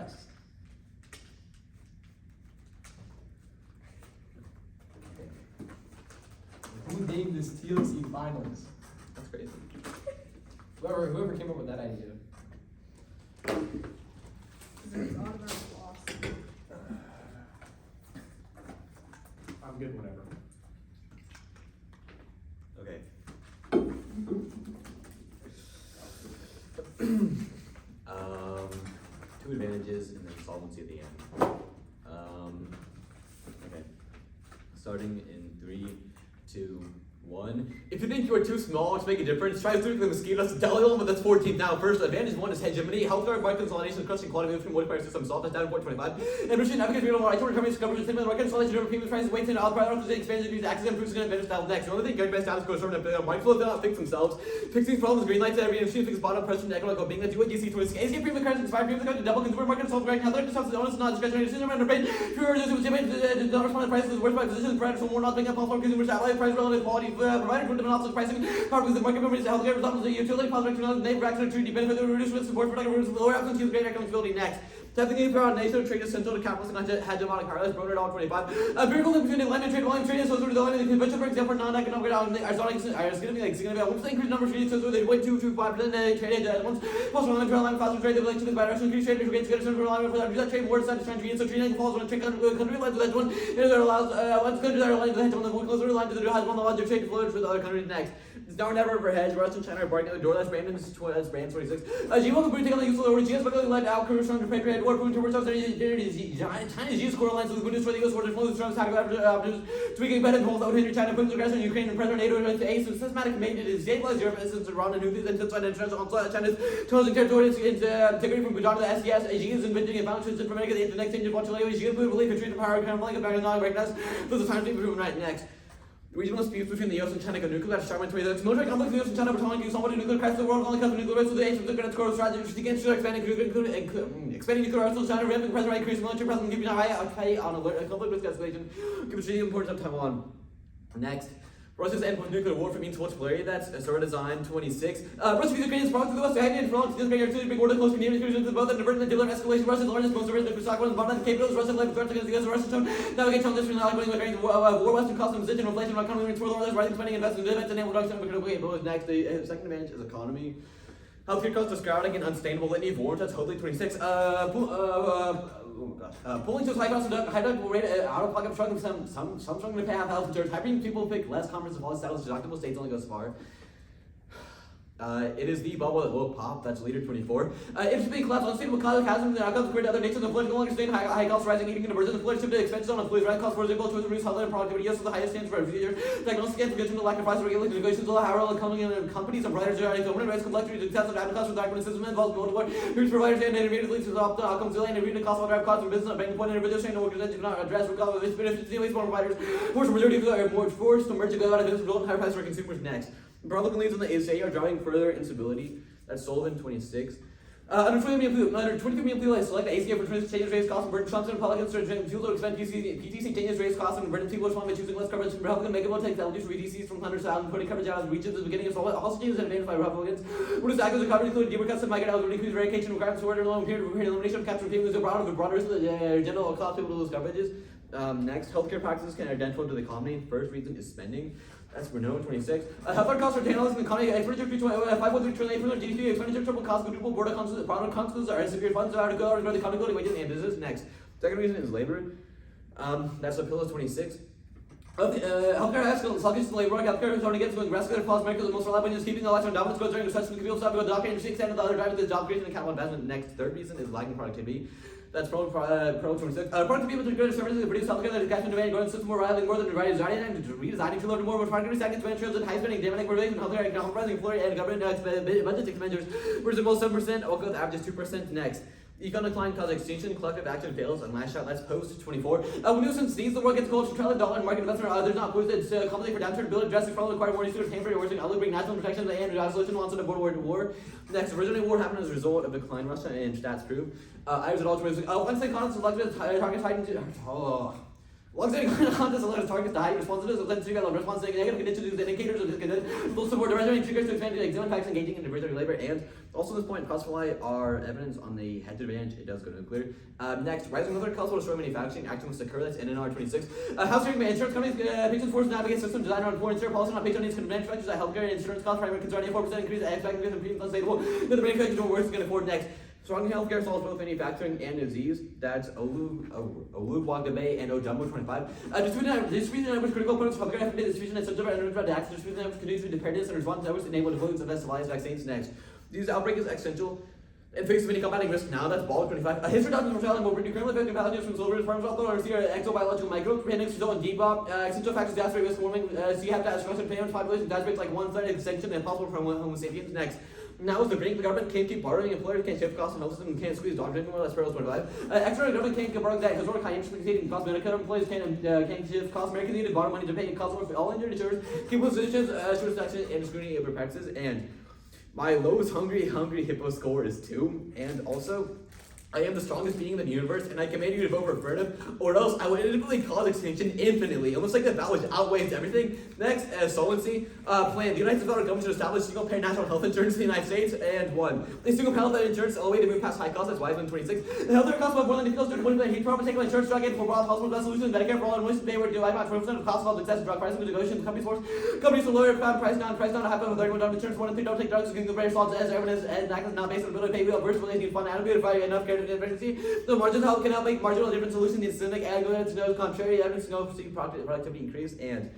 price. Who named this TLC Finals? That's crazy. Whoever came up with that idea. It's automatic loss. I'm good whenever. Okay. Two advantages and then solvency at the end. Okay. Starting in 3, 2, 1. If you think you are too small to make a difference, try through the mosquitoes. Delhi element that's 14th now. First advantage 1 is hegemony. Healthcare, market consolidation, crushing quality movement from modifier system solved. That's down 425. And machine navigation, real more. I told recovery discovery system and market consolidation, over premium prices, weights and all price expansion, use access and improves and advantage style next. The only thing good by status quo is short and mindful, they'll not fix themselves. Fix these problems, green lights, every machine fix bottom pressure and economical being that do what you see to escape. Escape premium credits, inspire premium credit, double consumer market solve right now. Third discuss the honest, not discretionary decision around the brain. Fewer reduces with not respond to prices, worst by position, price, so more not being up on consumers, satellite price, relative quality, provider, for development pricing, power with the market members, healthcare results, the utility, positive, neighbor action, treaty benefit, reduce risk, support, product, lower absence, use great economic stability next. Tapping for our nation, trade essential to capitalist and hegemonic parallels, Broner $1.25. A miracle between the land and trade volume trading, so through the line and the convention, for example, non-economic are going to be like, it's going to be 1% increase number of trades, so they went 2.25% trade at once. Plus, one line, faster trade, they relate to the direction, increase trade, increase trade, for that trade, more side to trade, so trading falls when a trade country lines with that one. It allows, once countries are aligned to the hedge on the one closer line to the has one allowed their trade flows with other countries next. It's now or never for hedge. Russia and China are bargaining at the door. That's Brandon. This is Brand 26. G1 company take on the useful order. GS luckily led out career strong to pay trade war proving towards China's G score lines with the good news for the US order flows strong attack after tweaking better holds out Henry China puts aggression in Ukraine and President NATO to ace and systematic made to destabilize Europe since Iran and Houthis and Taiwan international onslaught China's total territory integrity from Bhutan to the SDS. G is inventing a balance in America the next change of what Chile G believe retreat the power kind of like a back and not recognized. This is time to improve right next. Regional disputes between the US and China got nuclear strike 26. Military conflicts in the US and China battalion use somewhat nuclear crisis. The world only comes to nuclear risk with the age of the credit score strategy against expanding nuclear arsenals. China ramping present right increasing military presence, keeping a high on alert. Conflict risk escalation. Given the importance of Taiwan. Next. Russia's end nuclear war means multipolarity. That's Sora Design 26. Russia views Ukrainians brought to the West. The idea for long to this big order close Canadian excursions to both and divert the dealer escalation. Russia's largest most diverse nuclear stock was bought the capitals. Russia led threats against the US. Russia tone navigate challenges from the ongoing Ukraine war, Western cost of position, inflation, economy, towards others, rising spending, investment, defense, and naval reduction. But next, the second advantage is economy. Healthcare costs are skyrocketing and unsustainable litany of wars. That's hopefully 26. Pulling to high cost of high deductible rate out of pocket struggling some struggling to pay half health insurance. Hyping people pick less comprehensive policy status. Deductible states only goes far. It is the bubble that will pop. That's leader 24. Interesting collapse, unstable chasm, the outcomes compared to other nations. The flood no longer sustain high costs rising, eating conversion. The flood shifted expenses on employees. Right costs for able to reduce health and productivity. Yes, the highest stands for every year. Diagnostic and provision to lack of price regulation negotiations. All how companies and providers are government rights complexity to test of data costs for document system involves multiple here's providers and intermediately to opt outcomes delay and reading cost of drive costs and business banking point individuals and organizations cannot address recover this benefits to waste more providers. Force majority of are more forced to merge go out of business result in higher price for consumers next. Republican leads on the ASA are driving further instability. That's Sullivan 26. Under 23 million people select the ACA for changes raise costs and burden Trump's and Republicans to fuel to expend PTC changes raise costs and burden people respond by choosing less coverage. Republican make able to take the reduce VDCs from 100,000 putting coverage out of the regions at the beginning of also changes advantage by Republicans. Reduce actors of coverage including deeper cuts and migrant eligibility increase verification requirements to order long period elimination of capture payments of broader risk of the general cost people to lose coverages. Next, healthcare practices can identify to the economy. First reason is spending. That's Renault 26. Healthcare costs are analyzed in the economy. Expenditure 5.3 trillion for GDP. Expenditure triple cost, quadruple border consequences are severe funds are to go to the economy, wages, and business. Next. Second reason is labor. That's the pillow 26. Healthcare excellent sluggish in labor. Healthcare is only against going rescue false America the most reliable is keeping the electron dominance goes during recession. The people stop to go doctor and 6 and the other driving the job creation and capital investment. Next. Third reason is lagging productivity. That's Pro 26. Productivity with greater services that produce healthcare that is cash and demand growing system more reliably more than redesigning to load more productivity second expenditure and high spending dynamic motivation healthcare and compromising employer and government budget expenditures whereas the most 7% will go averages 2% next. Economic decline causes extinction, collective action fails, and last shot, that's post 24. When Newsom sees the work gets cold, try the dollar and market investment, there's not posted, compensate for downturn, build, drastic problem, require more resources, temporary worsening, outlook, bring national protection, and resolution wants to avoid war. Next, originally war happened as a result of decline Russia and stats prove. I was at altruism. Once they caught selected target Titan Long-standing contests allow targets to hide responsiveness of letting trigger response to negative conditions, indicators of discontent, full support the resonating triggers to expand examine facts engaging in diversity labor, and also at this point, crossfly are evidence on the head advantage. It does go nuclear. Next, rising weather costs will destroy manufacturing. Action must occur. That's NNR 26. House insurance companies, patients force navigate system design around poor insurance policy, not patient needs convention factors that healthcare and insurance costs. Primary concern 84% increase. Expecting this and premiums unstable. Then the manufacturers don't worse can afford next. Strong healthcare solves both manufacturing and disease. That's Oluwagabe and Ojumbo 25. Distribution networks critical components of healthcare have to be distribution and sensitive and the access distribution networks conducive to preparedness and response networks enable deployments of SLIs vaccines next. These outbreak is existential. In face of any combating risk now, that's ball 25. A history doctrine for mortality will bring currently affecting pathogens from soldiers, farms, or exobiological micro-pandemics result in debop, essential factors, gas rate, risk warming, sea habitat, destruction, payments, population, death rates like 1/3 extinction and possible from Homo sapiens next. Now is the brink. The government can't keep borrowing. Employers can't shift costs and health system can't squeeze dogs anymore. That's Sparrows 25. Extra government can't keep borrowing that historic high interest exceeding cost. Medical employees can't shift costs. Americans need to borrow money to pay costs for all injured insurers. Keep positions, short section, and scrutiny of practices. And my lowest hungry hippo score is 2. And also, I am the strongest being in the universe, and I command you to vote for affirmative, or else I will inevitably cause extinction infinitely, almost like the vow which outweighs everything. Next, Solency plan. The United States federal government should establish single-payer national health insurance in the United States, and 1. A single health insurance is a way to move past high costs, that's Wiseman 26. The healthcare costs of more than $50 due to one heat problem, taking insurance drug aid for all possible best solutions, Medicare for all, and wishes to pay where do I about 20% of costs of excessive drug pricing, negotiation, companies force companies to lower price down, a high with $31 insurance, 1 and 3 don't take drugs, you can compare results as evidence, and access not based on ability to pay real versus need fund adequate to provide enough care to emergency. The marginal help can help make marginal different solutions. The systemic evidence no contrary evidence no productivity increase and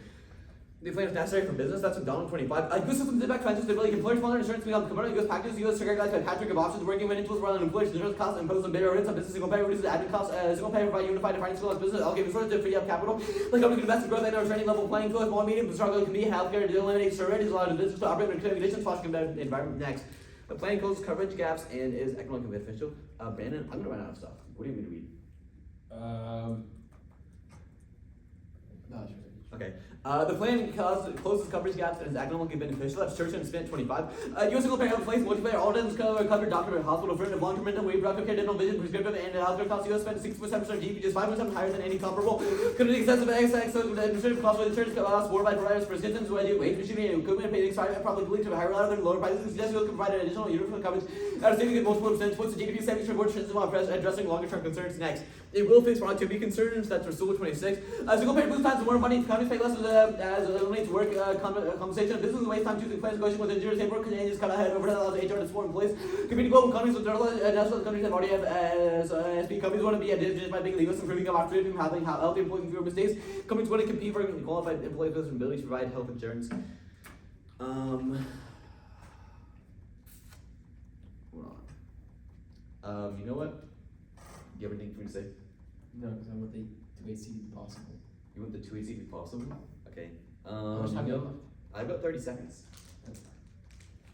the plan is necessary for business. That's McDonald 25. U.S. systems impact financial stability. Employers follow insurance become component U.S. packages. U.S. guidelines by Patrick of options working with tools rather than employers insurance costs impose on bigger rates on business. Single payer reduces admin costs. Single payer provide unified financial on business. Okay, resources to free up capital. The company can invest in growth and our training level playing field. Small medium struggle can be healthcare to eliminate surveys allowed the business to operate in clear conditions. Foster competitive environment next. The plan closes coverage gaps and is economically beneficial. Brandon, I'm gonna run out of stuff. What do you mean to read? No, sure. Okay. The plan closes coverage gaps and is economically beneficial. That's Church and Spent 25. U.S. single payer health place, multiplayer, all dentists covered doctor, hospital, friend, long-term mental, reproductive care, dental, vision, prescriptive, and healthcare costs. U.S. spent 6% of GDP, just 5% higher than any comparable. Couldn't excessive excess administrative costs with insurance costs, worldwide providers, prescriptions, wage machinery, and equipment, paying expired, probably lead to higher rather than lower prices. Suggest you can provide an additional universal coverage at a saving of multiple percentage points. The GDP 70% more trends while addressing longer-term concerns. Next, it will face productivity concerns. That's Rasul 26. Single payer boost times more money. Companies pay less as eliminates work compensation. Business waste time choosing plans negotiation with engineers. They work and just cut ahead over allows HR to support employees. Competing global companies with national countries that already have SP companies want to be advantageous by making the U.S. improving opportunity from having healthy employees fewer mistakes. Companies want to compete for qualified employees with ability to provide health insurance. Hold on. You know what? Do you have anything for me to say? No, because I want the 2AC possible. You want the 2AC to be possible? Okay. How much time do you have left? I've got 30 seconds.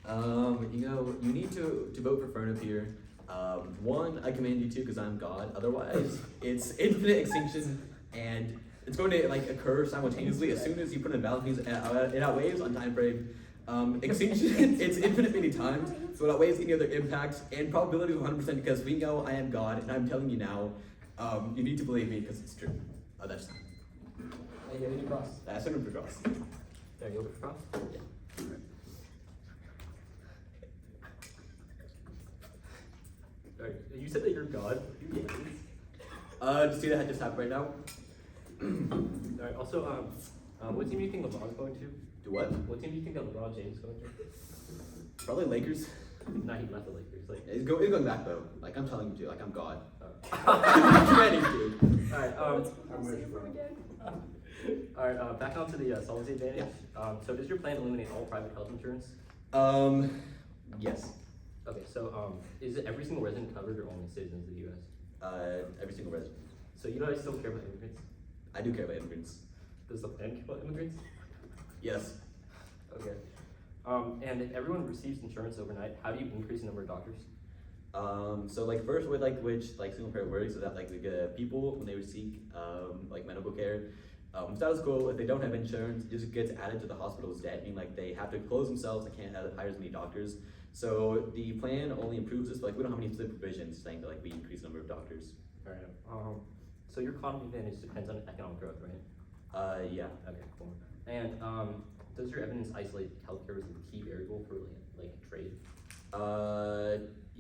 You know, you need to vote for Fernip here. 1, I command you to because I'm God. Otherwise, it's infinite extinction, and it's going to like occur simultaneously as soon as you put in ballot means it outweighs on time frame. Extinction, it's infinite many times, so it outweighs any other impacts, and probability is 100% because we know I am God, and I'm telling you now, you need to believe me because it's true. That's time. Hey, you cross. That's an for cross. There you go for cross. Yeah. Alright, you said that you're God. Just do that just happened right now. Alright, also, what team do you think LeBron's going to? Do what? What team do you think that LeBron James is going to? Probably Lakers. Nah, he left the Lakers. Like, Yeah, he's going back though. Like I'm telling you to. Like I'm God. I'm ready to. Alright, Say it from again. alright, back onto the solvency advantage. So does your plan eliminate all private health insurance? Yes. Okay, so is it every single resident covered or only citizens of the U.S.? Every single resident. So you guys still care about immigrants? I do care about immigrants. Does the plan care about immigrants? Yes. Okay. And if everyone receives insurance overnight, how do you increase the number of doctors? So like first with like which like single payer works is that like people when they seek like medical care, status quo if they don't have insurance it just gets added to the hospital's debt, meaning like they have to close themselves, they can't hire as many doctors. So the plan only improves this, but like we don't have any specific provisions saying that like we increase the number of doctors. Alright. So your economy advantage depends on economic growth, right? Yeah. Okay, cool. And does your evidence isolate healthcare as a key variable for like trade?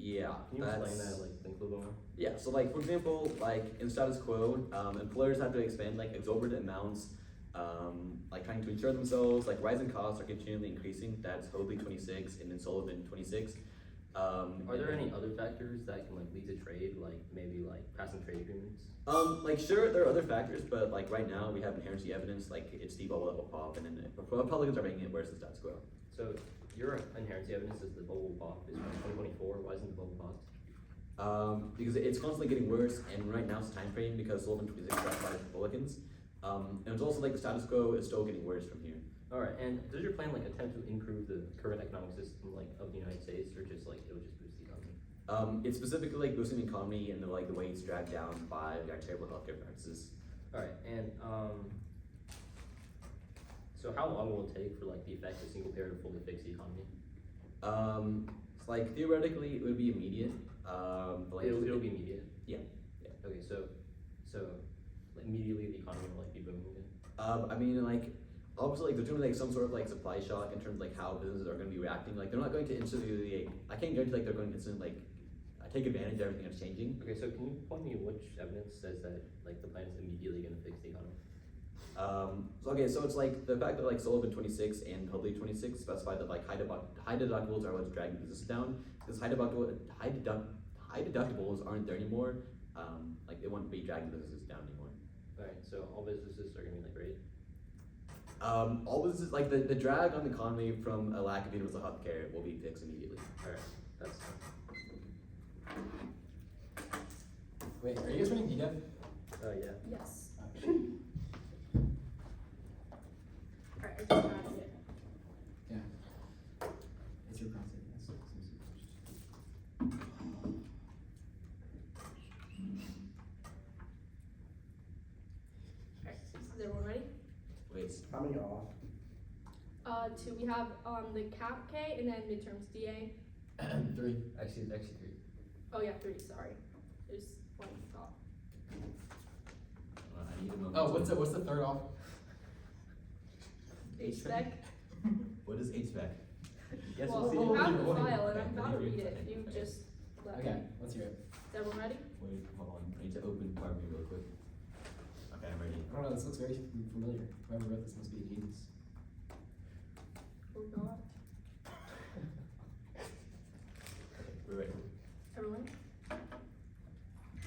Yeah. Can you explain that, like, think a little more? Yeah, so like for example, like in status quo, employers have to expend like exorbitant amounts, like trying to insure themselves, like rising costs are continually increasing. That's Hoadley 26 and then Sullivan 26. Are there any other factors that can like lead to trade, like maybe like passing trade agreements? Like sure, there are other factors, but like right now we have inherency evidence, like it's the bubble that will pop, and then Republicans are making it worse than status quo. So your inherency evidence is the bubble pop is from 2024. Why isn't the bubble popped? Because it's constantly getting worse, and right now it's time frame because Sullivan 26 got by Republicans. And it's also like the status quo is still getting worse from here. All right, and does your plan like attempt to improve the current economic system like of the United States, or just like it'll just boost the economy? It's specifically like boosting the economy and the like the way it's dragged down by our terrible healthcare practices. All right, and so how long will it take for like the effect of single payer to fully fix the economy? It's like theoretically it would be immediate. But like It'll be immediate. Yeah. Okay, so like immediately the economy will like be booming again. I mean, like, obviously, like, there's gonna be like some sort of like supply shock in terms of like how businesses are gonna be reacting. Like, they're not going to instantly. I can't guarantee like they're going to instantly like take advantage of everything that's changing. Okay, so can you point me which evidence says that like the plan is immediately going to fix the economy? So it's like the fact that like Sullivan 26 and Hoadley 26 specify that like high deductibles are what's dragging businesses down, because high deductibles aren't there anymore. Like they won't be dragging businesses down anymore. All right, so all businesses are going to be like great. All businesses like the drag on the economy from a lack of universal health care will be fixed immediately. All right, that's Wait, are you guys running DDEV? yeah. Yes. Oh, shit. Alright, I just added it. Yeah. It's your concept. Yes. Alright, is everyone ready? Wait. How many off? Two. We have the cap K and then midterms DA. 3. Actually 3. Oh yeah, 3. Sorry, there's one thought. I need a moment. Oh, what's the third off? HSpec. What is HVAC? Yes, Well, we'll you see. have the We'll see. file, and Okay, I'm about to let me read read it. it. You Okay. just let Okay, me. let's hear it. Is everyone ready? Wait, hold on. I need to open Barbie real quick. Okay, I'm ready. I don't know. This looks very familiar. Whoever wrote this must be a genius. Oh God. Okay, we're ready. Everyone.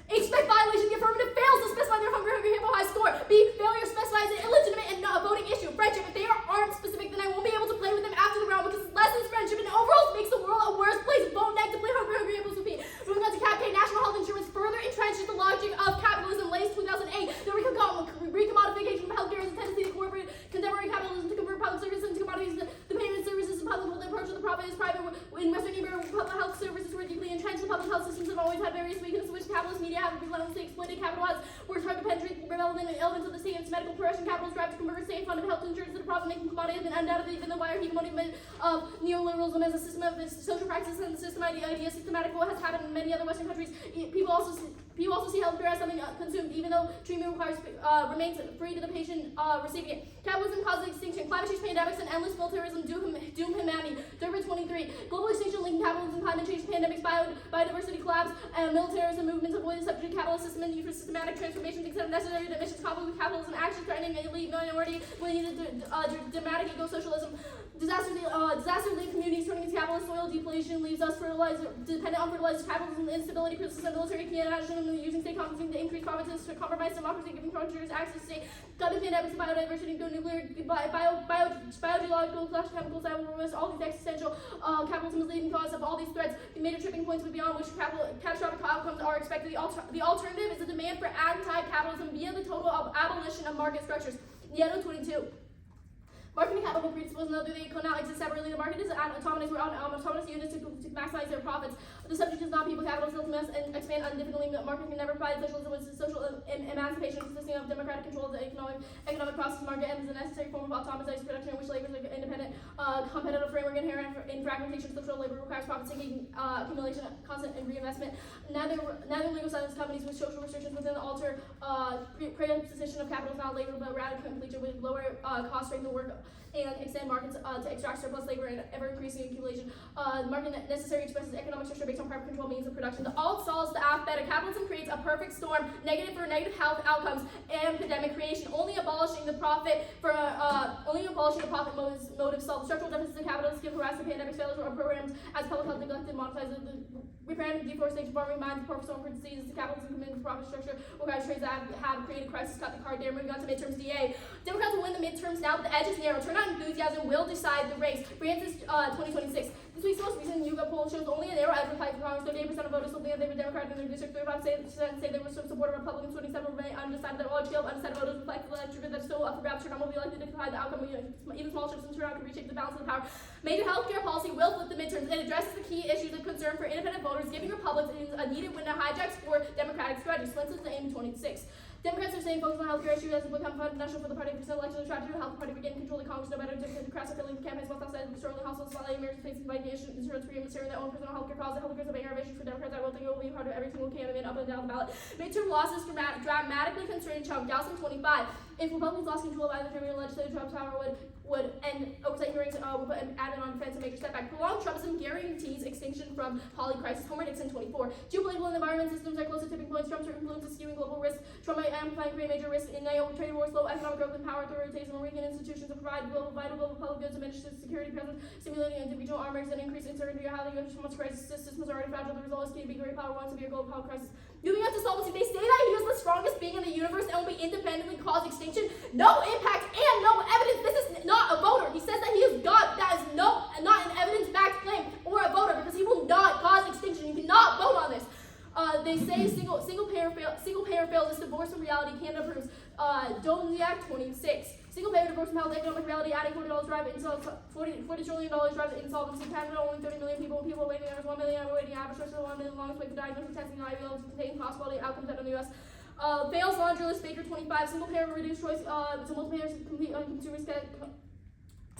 HSpec violation. The affirmative fails to specify their hungry hippo high score. B. Failure specifies an illegitimate and not a voting issue. Friendship. If they aren't specific, then I won't be able to play with them after the round because it lessens friendship and overall makes the world a worse place. Vote negatively. Hungry hippos with me. Moving on to Cap K. National health insurance further entrenches the logic of capitalism. Late 2008. The recommodification of healthcare is a tendency to incorporate contemporary capitalism to convert public services into commodities. The payment services to public, while the approach of the profit is private. In Western Europe, public health services were deeply entrenched. The public health systems have always had various weaknesses, which capitalist media have relentlessly exploited. Capital has worked hard to penetrate relevant elements of the science, medical profession. Capital's drive to convert state funded health insurance to the profit-making commodity has been undoubtedly been the wire hegemony of neoliberalism as a system of social practice and the system idea systematic what has happened in many other Western countries. People also see healthcare as something consumed, even though treatment remains free to the patient receiving it. Capitalism causes extinction. Climate change, pandemics, and endless militarism doom humanity. Durban 23. Global extinction linking capitalism, climate change, pandemics, biodiversity collapse, and militarism movements avoid the subject capitalist system and need for systematic transformations except necessary that missions conflict with capitalism, actions threatening an elite minority, we need dramatic eco-socialism. Disaster-laden communities turning into capitalist soil depletion leaves us dependent on fertilizers, capitalism, instability, persistent military nationalism, using state compensation to increase profits to compromise democracy, giving frontiers access to state, climate pandemics, biodiversity, nuclear, biological, chemicals, all these existential capitalism is leading cause of all these threats. The major tripping points beyond which catastrophic outcomes are expected. The alternative is a demand for anti-capitalism via the total abolition of market structures. Nieto 22. Marketing capital presupposes that they cannot exist separately. The market is autonomous. We're autonomous units to maximize their profits. The subject is not people capital, still mess and expand indefinitely. The market can never provide socialism with social emancipation consisting of democratic control of the economic process. Market ends is a necessary form of autonomous production in which labor is an independent, competitive framework inherent in fragmentation. Social labor requires profit-seeking accumulation, constant and reinvestment. Neither legal size companies with social restrictions within the alter preposition of capital is not labor, but rather completed with lower cost, strengthen work, and extend markets to extract surplus labor and ever-increasing accumulation. The market necessary expresses economic structure based on private control means of production. The alt solves the alphabet. Capitalism creates a perfect storm, negative for negative health outcomes and pandemic creation. Only abolishing the profit motive solves structural deficits of capitalists, give rise to pandemic failures or programs as public health neglected, monetized the rebranding, deforestation, farming, mines, poor storm for diseases. The capitalism committed to profit structure requires trades that have created crisis. Cut the card there. Moving on to midterms. DA. Democrats will win the midterms now, but the edge is narrow. Turnout enthusiasm will decide the race. Francis 2026. This week's most recent YouGov poll shows only a narrow edge for Congress. 38% of voters believe they were Democrat in their district. 35% say they were supportive of Republicans. 27% remain undecided. Their large scale of undecided voters reflect the electorate that's still up for grabs. Turnout will be likely to decide the outcome. Even small shifts in turnout can reshape the balance of the power. Major healthcare policy will flip the midterms. It addresses the key issues of concern for independent voters, giving Republicans a needed win to hijacks for Democratic strategies. Swenson's the aim 26. Democrats are saying focus on healthcare issues as it become fundamental for the party. Percent election strategy. Health party begin control the Congress. No better to crass affiliate campaigns once outside of the shortly household spotlight. Americans facing insurance freedom, serving their own personal healthcare cause. The healthcare is a major issue for Democrats. I will think it will be part of every single candidate up and down the ballot. Midterm losses dramatically concerning Trump. Galson 25. If Republicans lost control of either German legislative, Trump's power would end oversight hearings, would put an admin on defense, a major setback. Prolonged Trumpism guarantees extinction from poly crisis. Homer Dixon 24. Geopolitical and environment systems are close to tipping points. Trump's influence is skewing global risk. Trump might amplify and create major risk in trade wars, slow economic growth, and power authoritarianism, weaken institutions that provide vital global public goods, diminish security presence, stimulating individual armors, and increase uncertainty of how the U.S. response crisis systems are already fragile. The result is key to be great power one severe global power crisis. Moving on to solvency, they say that he is the strongest being in the universe and will be independently cause extinction. No impact and no evidence. This is not a voter. He says that he is God. That is not an evidence-backed claim or a voter because he will not cause extinction. You cannot vote on this. They say single payer fails. This divorce from reality. Canada proves. Doniak 26. Single payer divorce from health economic reality. Adding $40 drive $40 trillion drive insolvency. Canada only 30 million people. People waiting. There's 1 million waiting. Average source of 1 million longest wait for diagnosis testing. IV levels contain cost quality outcomes out in the U.S. Fails laundry list. Baker 25. Single payer reduced choice. So multiple payers complete consumers get.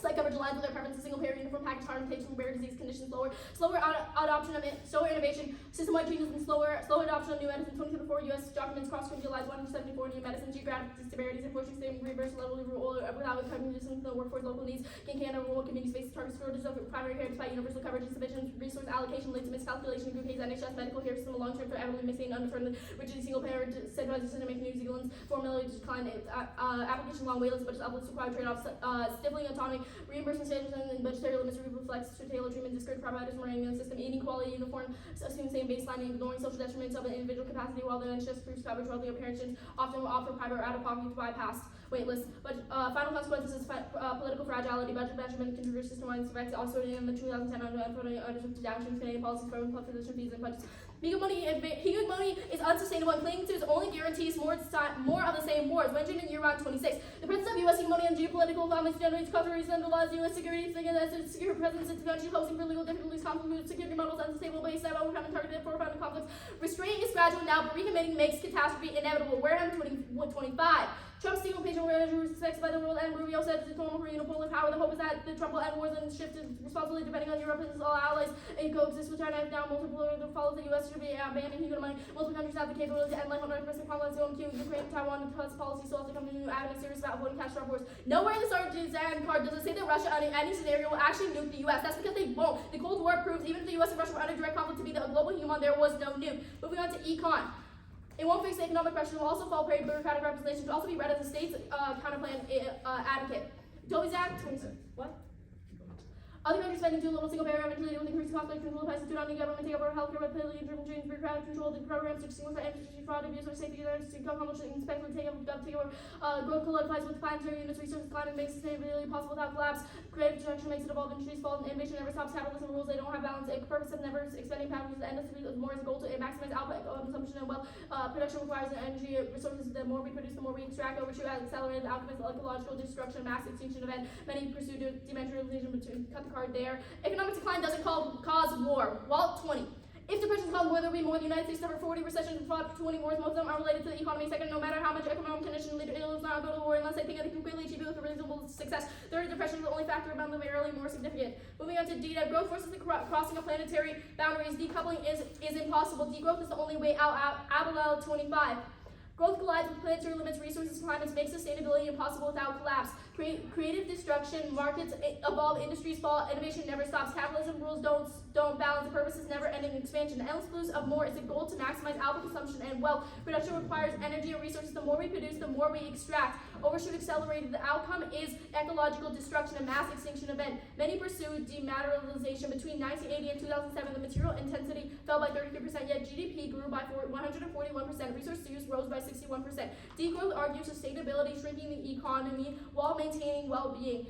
Slight coverage aligns with their preferences. Single payer uniform package harm takes from rare disease conditions slower adoption of slower innovation, system-wide changes, and slower adoption of new medicine. 2024 U.S. documents cross-realize 174 new medicine, geographic disparities, unfortunately staying reimbursed level rural without covering the workforce local needs. Can Canada rural community space targets shortages of primary care despite universal coverage, insufficient resource allocation leads to miscalculation in group K's NHS medical care system, a long-term for everyone missing underfunded, rigidly single-payer centralized decision-making. New Zealand's formula decline application long waitlist, but uplifts require trade-offs, stifling autonomy. Reimbursement standards and budgetary limits reflects to tailor treatment, discourage providers from running the system, inequality, uniform, assume same baseline, ignoring social detriments of an individual capacity, while the NHS proves coverage, while the parents often will offer private or out-of-pocket to bypass waitlist. But final consequences is political fragility, budget measurement, controversial system-wide effects, also in the 2010 downstream Canadian policies for physician fees and budgets. Hegemony is unsustainable and clinging to its only guarantees more of the same wars. Mentioned in year round 26. The presence of U.S. hegemony and geopolitical conflicts generates cultural reasons underlies U.S. security, secure presence in the country, hosting for legal difficulties, conflict security models, unstable base, overcoming targeted forefront conflicts. Restraint is gradual now, but recommitting makes catastrophe inevitable. Wareham 25. Trump's single patient measures sex by the world, and Rubio said it's normal for unipolar power. The hope is that the Trump will end wars and shift responsibility depending on Europe and all allies and coexist with China. If now multiple follows the U.S. should be banning hegemony. Multiple countries have the capability to end life on earth, risk conflicts, Ukraine, Taiwan, plus policy, so also come to new avenues serious about avoiding catastrophic wars. Nowhere in the Sargent card does it say that Russia, under any scenario, will actually nuke the U.S. That's because they won't. The Cold War proves even if the U.S. and Russia were under direct conflict to be the global hegemon, there was no nuke. Moving on to econ. It won't fix the economic pressure. It will also fall prey to bureaucratic representation. It will also be read as a state's counterplan advocate. Toby's Act. What? Other countries spending too little single payer eventually with increased cost like control prices do not need government take over healthcare with politically driven change, bureaucratic control, the programs to simplify industry fraud, abuse, or safety, to accomplish and speculative take over, growth solidifies with planetary units, resources decline and makes sustainability possible without collapse. Creative destruction makes it evolve, industries fall, and innovation never stops. Capitalism rules, they don't have balance. A purpose of never expending packages endlessly with more as a goal to maximize output, consumption, and wealth. Production requires energy resources. The more we produce, the more we extract. Overshoot, accelerated, alchemist, ecological destruction, mass extinction event. Many pursue dematerialization, but to cut the card there. Economic decline doesn't cause war. Walt 20. If depressions cause war, there will be more. The United States suffered 40 recessions and fought 20 wars. Most of them are related to the economy. Second, no matter how much economic condition lead it is not go to war unless they think they can quickly achieve it with reasonable success. Third, depression is the only factor among the barely more significant. Moving on to D, growth forces the crossing of planetary boundaries. Decoupling is impossible. Degrowth is the only way out. Abelard 25. Growth collides with planetary limits, resources, climates, makes sustainability impossible without collapse. Creative destruction, markets evolve, industries fall, innovation never stops. Capitalism rules don't balance, the purpose is never-ending expansion. The endless blues of more is the goal to maximize output, consumption, and wealth. Production requires energy and resources. The more we produce, the more we extract. Overshoot accelerated. The outcome is ecological destruction, a mass extinction event. Many pursue dematerialization. Between 1980 and 2007, the material intensity fell by 33%, yet GDP grew by 141%. Resource use rose by 61%. Degrowth argues sustainability, shrinking the economy while maintaining well-being.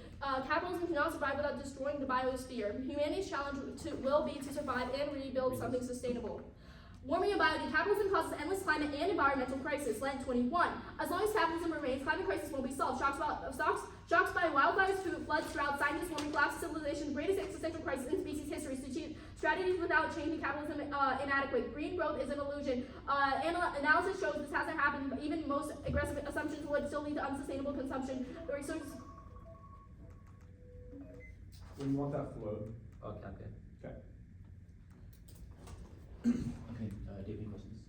Capitalism cannot survive without destroying the biosphere. Humanity's challenge will be to survive and rebuild something sustainable. Warming and biology. Capitalism causes endless climate and environmental crisis. Lent 21. As long as capitalism remains, climate crisis won't be solved. Shocks by wildfires, floods, droughts, scientists warming, collapse of civilization, the greatest existential crisis in species history. Strategies without changing capitalism inadequate. Green growth is an illusion. Analysis shows this hasn't happened. Even most aggressive assumptions would still lead to unsustainable consumption. The resources. When you want that flow. Okay. Okay. Okay, do you have any questions?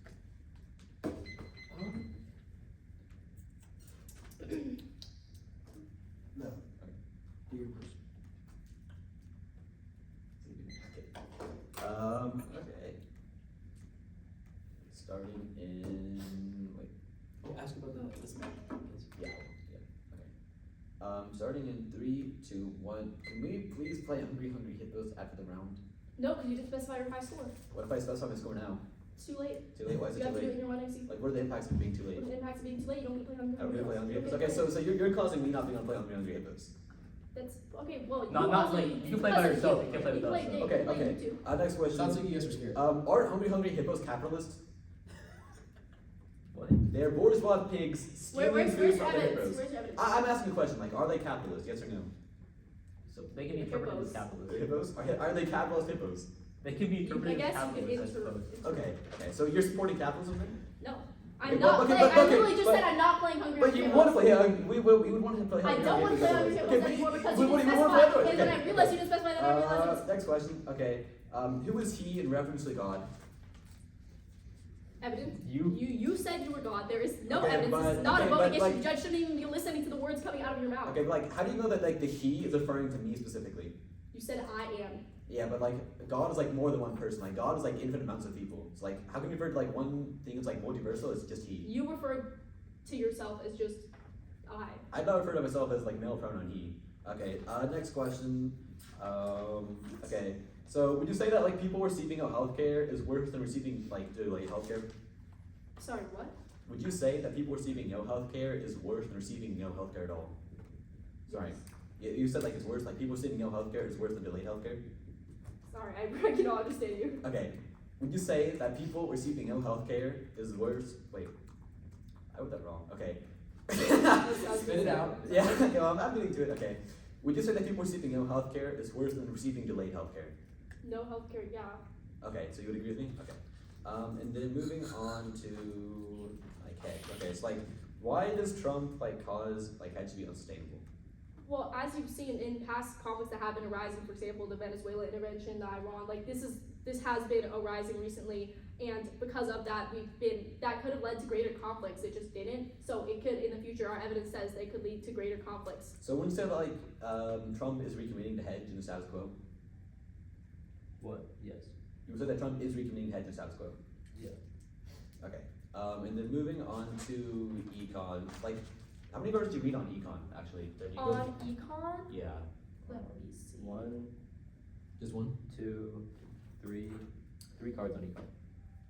No. Okay. Do your question. Okay. Starting in wait. Oh, ask about this map. Yeah. Okay. Starting in 3, 2, 1. Can we please play Hungry Hungry Hippos after the round? No, because you didn't specify your high score. What if I specify my score now? It's too late. Too late? Why is it You too have to do it late? in your one MC. Like, what are the impacts of being too late? What are the impacts of being too late? You don't get to play Hungry I don't get to play Hungry Hippos. Hippos. Okay, so you're causing me not being able to play Hungry Hungry Hippos. That's okay. Well, Not also, like you can play by because of yourself. you. You can't play with You us. play so. Dave. Okay, You play okay. you too. Next question. Sounds like you guys are scared. Are Hungry Hungry Hippos capitalists? What? They're bourgeois pigs stealing food Where's from the evidence? hippos. Where's evidence? I'm asking a question, like, are they capitalists? Yes or no? So they can be interpreted as Hippos. capitalists. The hippos? Are they capitalist hippos? They can be I interpreted as guess you capitalists, could I suppose. Okay, so you're supporting capitalism then? No, Okay, I'm not but- playing. okay, I literally just but- said I'm not playing Hungry But you Hippos. want to play, we would want him to play I don't want to play Hungry Hippos Okay, anymore because we you want didn't to play specify. Android. And then I Okay. realized you didn't specify that. I realized it was Next question. Okay. Who is he in reference to God? evidence. You. You said you were God. There is no Okay, evidence. This but- is not okay, a voting but, issue. like- The judge shouldn't even be listening to the words coming out of your mouth. Okay, but like, how do you know that like the he is referring to me specifically? You said I am. Yeah, but like God is like more than one person. Like God is like infinite amounts of people. It's like how can you refer to like one thing that's like multiversal? It's just he. You referred to yourself as just I. I'd not refer to myself as like male pronoun he. Okay. Next question. Okay. So would you say that like people receiving healthcare is worse than receiving like delayed healthcare? Sorry, what? Would you say that people receiving no healthcare is worse than receiving no healthcare at all? Sorry. You said like it's worse, like people receiving no healthcare is worse than delayed healthcare? Sorry, I cannot understand you. Okay. Would you say that people receiving no healthcare is worse? Wait. I wrote that wrong. Okay. Spit it out. Yeah, no, I'm getting to it. Okay. Would you say that people receiving no healthcare is worse than receiving delayed healthcare? No healthcare, yeah. Okay, so you would agree with me? Okay. And then moving on to like hedge. Okay, so like why does Trump like cause like hedge to be unsustainable? Well, as you've seen in past conflicts that have been arising, for example, the Venezuela intervention, the Iran, like this has been arising recently, and because of that, that could have led to greater conflicts. It just didn't. So it could, in the future, our evidence says they could lead to greater conflicts. So wouldn't you say that like Trump is recommitting to hedge in the status quo? What? Yes. You would say that Trump is recommitting to hedge in the status quo? Yeah. Okay. And then moving on to econ, like how many bars do you read on econ actually? That you go- On econ, Yeah. let me see. 1, Just one? 2, 3 cards on each card.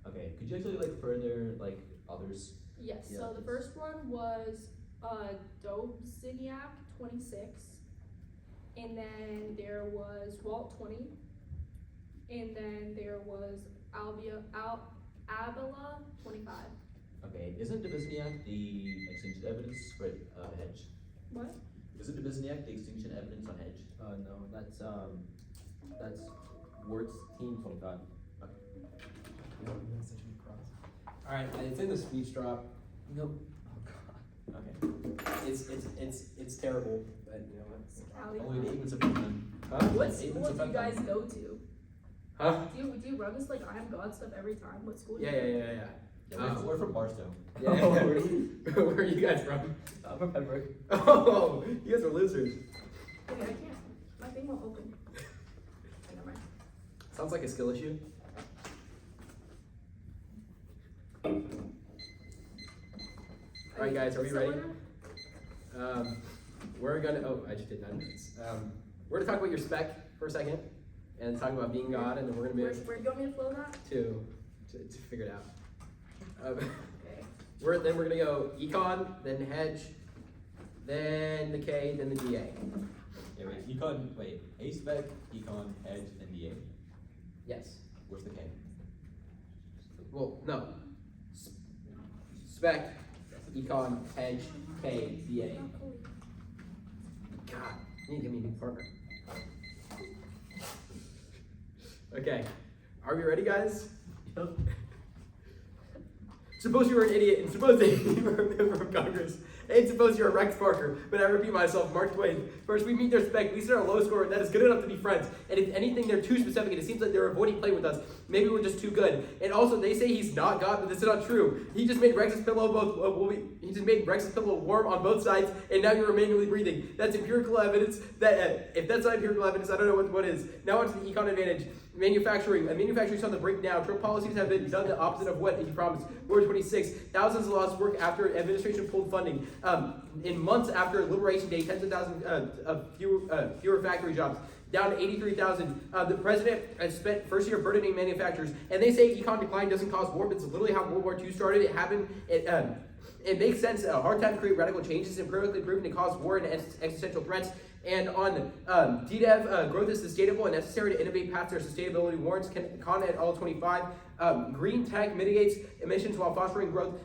Okay. Could you actually like further like others? Yes, Yeah, so the it's- first one was Dobziniak 26, and then there was Walt 20, and then there was Avila 25. Okay. Isn't Dubizniak the extinction evidence for hedge? What? Isn't Dubizniak the extinction evidence on hedge? No, that's Wart's team 25. Alright, it's in the speech drop. Nope. Okay. It's terrible, but you know what? Callie. Only the 8 minutes of time. Huh? What 8 school minutes do of you time. guys go to? Huh? Do you run this like I am God stuff every time? What school do Yeah, you yeah, go yeah, yeah. Yeah, we're from Barstow. Yeah, yeah. Where are you guys from? I'm from Pembroke. Oh, you guys are losers. to? Okay, I can't. My thing won't open. Never mind. Sounds like a skill issue. Alright guys, are we So ready? we're- We're gonna, oh, I just did 9 minutes. We're gonna talk about your spec for a second, and talk about being God, and then we're gonna Where, be where do you want me to flow that? to figure it out. Okay. We're gonna go econ, then hedge, then the K, then the DA. Yeah, wait. Econ. Wait. A spec, econ, hedge, and DA. Yes. Where's the K? Well, no. Spec, econ, hedge, K, DA. God, you need to give me a new partner. Okay, are we ready, guys? Suppose you were an idiot, and suppose that you were a member of Congress, and suppose you're a Rex Parker, but I repeat myself, Mark Twain. First, we meet their spec, we set our low score that is good enough to be friends, and if anything, they're too specific, and it seems like they're avoiding playing with us. Maybe we're just too good. And also, they say he's not God, but this is not true. He just made Rex's pillow he just made Rex's pillow warm on both sides, and now you're manually breathing. That's empirical evidence. That if that's not empirical evidence, I don't know what is. Now on to the econ advantage. Manufacturing. Manufacturing's on the break now. Trump policies have been done the opposite of what he promised. Word 26. Thousands of lost work after administration pulled funding. In months after Liberation Day, tens of thousands of fewer factory jobs. Down to 83,000. The president has spent first year burdening manufacturers, and they say econ decline doesn't cause war, but it's literally how World War II started. It happened. It makes sense. A hard time to create radical changes, empirically proven to cause war and existential threats. And on DDEV, growth is sustainable and necessary to innovate past their sustainability warrants. Con at all 25. Green tech mitigates emissions while fostering growth.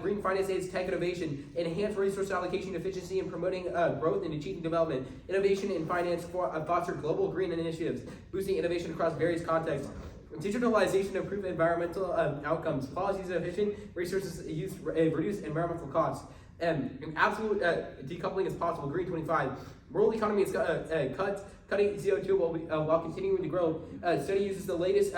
Green finance aids tech innovation. Enhance resource allocation efficiency and promoting growth and achieving development. Innovation in finance foster global green initiatives, boosting innovation across various contexts. Digitalization improve environmental outcomes. Policies efficient, resources used reduce environmental costs. Absolute decoupling is possible. Green 25. World economy is cutting CO2 while continuing to grow. Study uses the latest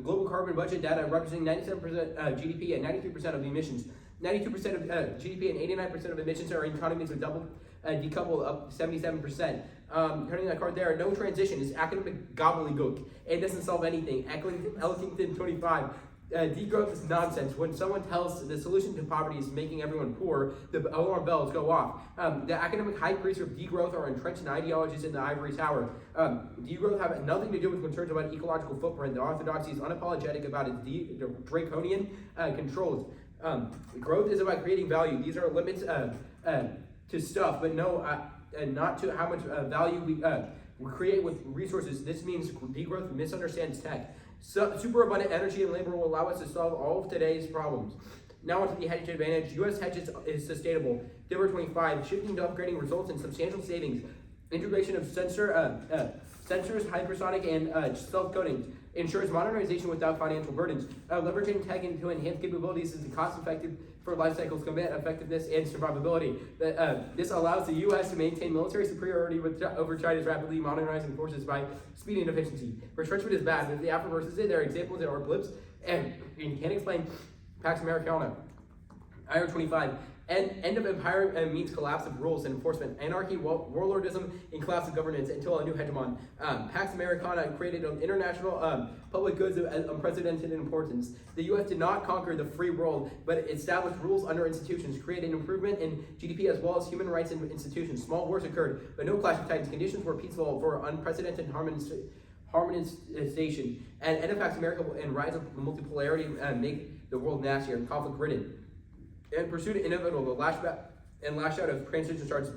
global carbon budget data representing 97% GDP and 93% of the emissions. 92% of GDP and 89% of emissions are in economies with double decoupled up 77%. Turning that card there, no transition is academic gobbledygook. It doesn't solve anything. Elkington 25. Degrowth is nonsense. When someone tells the solution to poverty is making everyone poor, the alarm bells go off. The academic high priests of degrowth are entrenched in ideologies in the ivory tower. Degrowth have nothing to do with concerns about ecological footprint. The orthodoxy is unapologetic about its draconian controls. Growth is about creating value. These are limits to stuff, but not to how much value we create with resources. This means degrowth misunderstands tech. Superabundant energy and labor will allow us to solve all of today's problems. Now onto the hedge advantage. U.S. hedges is sustainable. Diver 25. Shifting to upgrading results in substantial savings. Integration of sensors, hypersonic, and self-coding. Ensures modernization without financial burdens. Leveraging tech into enhanced capabilities is cost-effective for life cycles, combat effectiveness, and survivability. This allows the U.S. to maintain military superiority over China's rapidly modernizing forces by speed and efficiency. Retrenchment is bad, but if the Afro versus it, there are examples that are blips, and you can't explain Pax Americana. IR 25. End of empire means collapse of rules and enforcement, anarchy, warlordism, and collapse of governance until a new hegemon. Pax Americana created an international public goods of unprecedented importance. The U.S. did not conquer the free world, but it established rules under institutions, created improvement in GDP as well as human rights and institutions. Small wars occurred, but no clash of titans. Conditions were peaceful for unprecedented harmonization, and effects America and rise of multipolarity make the world nastier and conflict-ridden. In pursuit of inevitable, the lash out of transition starts.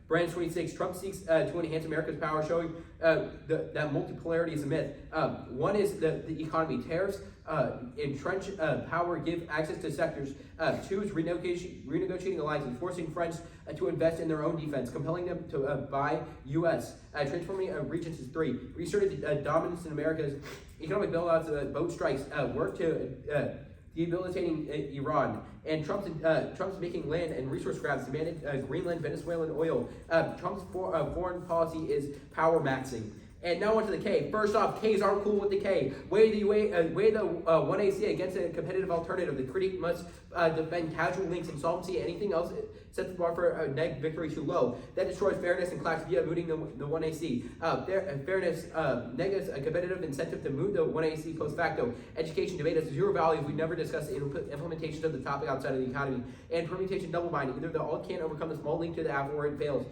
Branch 26, Trump seeks to enhance America's power, showing that multipolarity is a myth. One is the economy. Tariffs entrench power, give access to sectors. Two is renegotiating alliances, forcing friends to invest in their own defense, compelling them to buy U.S. Transforming regions is three. Reasserted dominance in America's economic bailouts, boat strikes, work to debilitating Iran, and Trump's making land and resource grabs, demanded Greenland, Venezuelan oil. Trump's foreign policy is power maxing. And now on to the K. First off, Ks aren't cool with the K. Weigh the 1AC against a competitive alternative. The critic must defend casual links, insolvency, anything else sets the bar for a neg victory too low. That destroys fairness and clash via mooting the 1AC. Fairness negates a competitive incentive to moot the 1AC post facto. Education debate has zero value if we never discuss the implementation of the topic outside of the economy. And permutation double binding. Either the all can't overcome the small link to the app or it fails.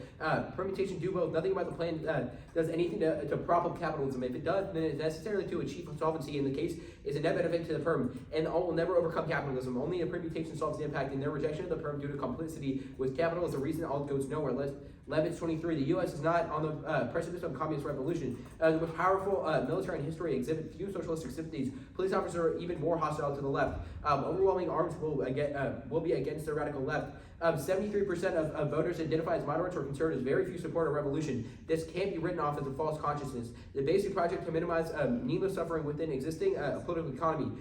Permutation do both. Nothing about the plan does anything to prop up capitalism. If it does, then it's necessarily to achieve solvency in the case is a net benefit to the firm, and all will never overcome capitalism. Only a permutation solves the impact, and their rejection of the firm due to complicity with capital is the reason all goes nowhere. Levitt 23. The U.S. is not on the precipice of communist revolution. The most powerful military in history exhibit few socialistic sympathies. Police officers are even more hostile to the left. Overwhelming arms will be against the radical left. 73% of voters identify as moderates or conservatives. Very few support a revolution. This can't be written off as a false consciousness. The basic project to minimize needless suffering within existing political economy.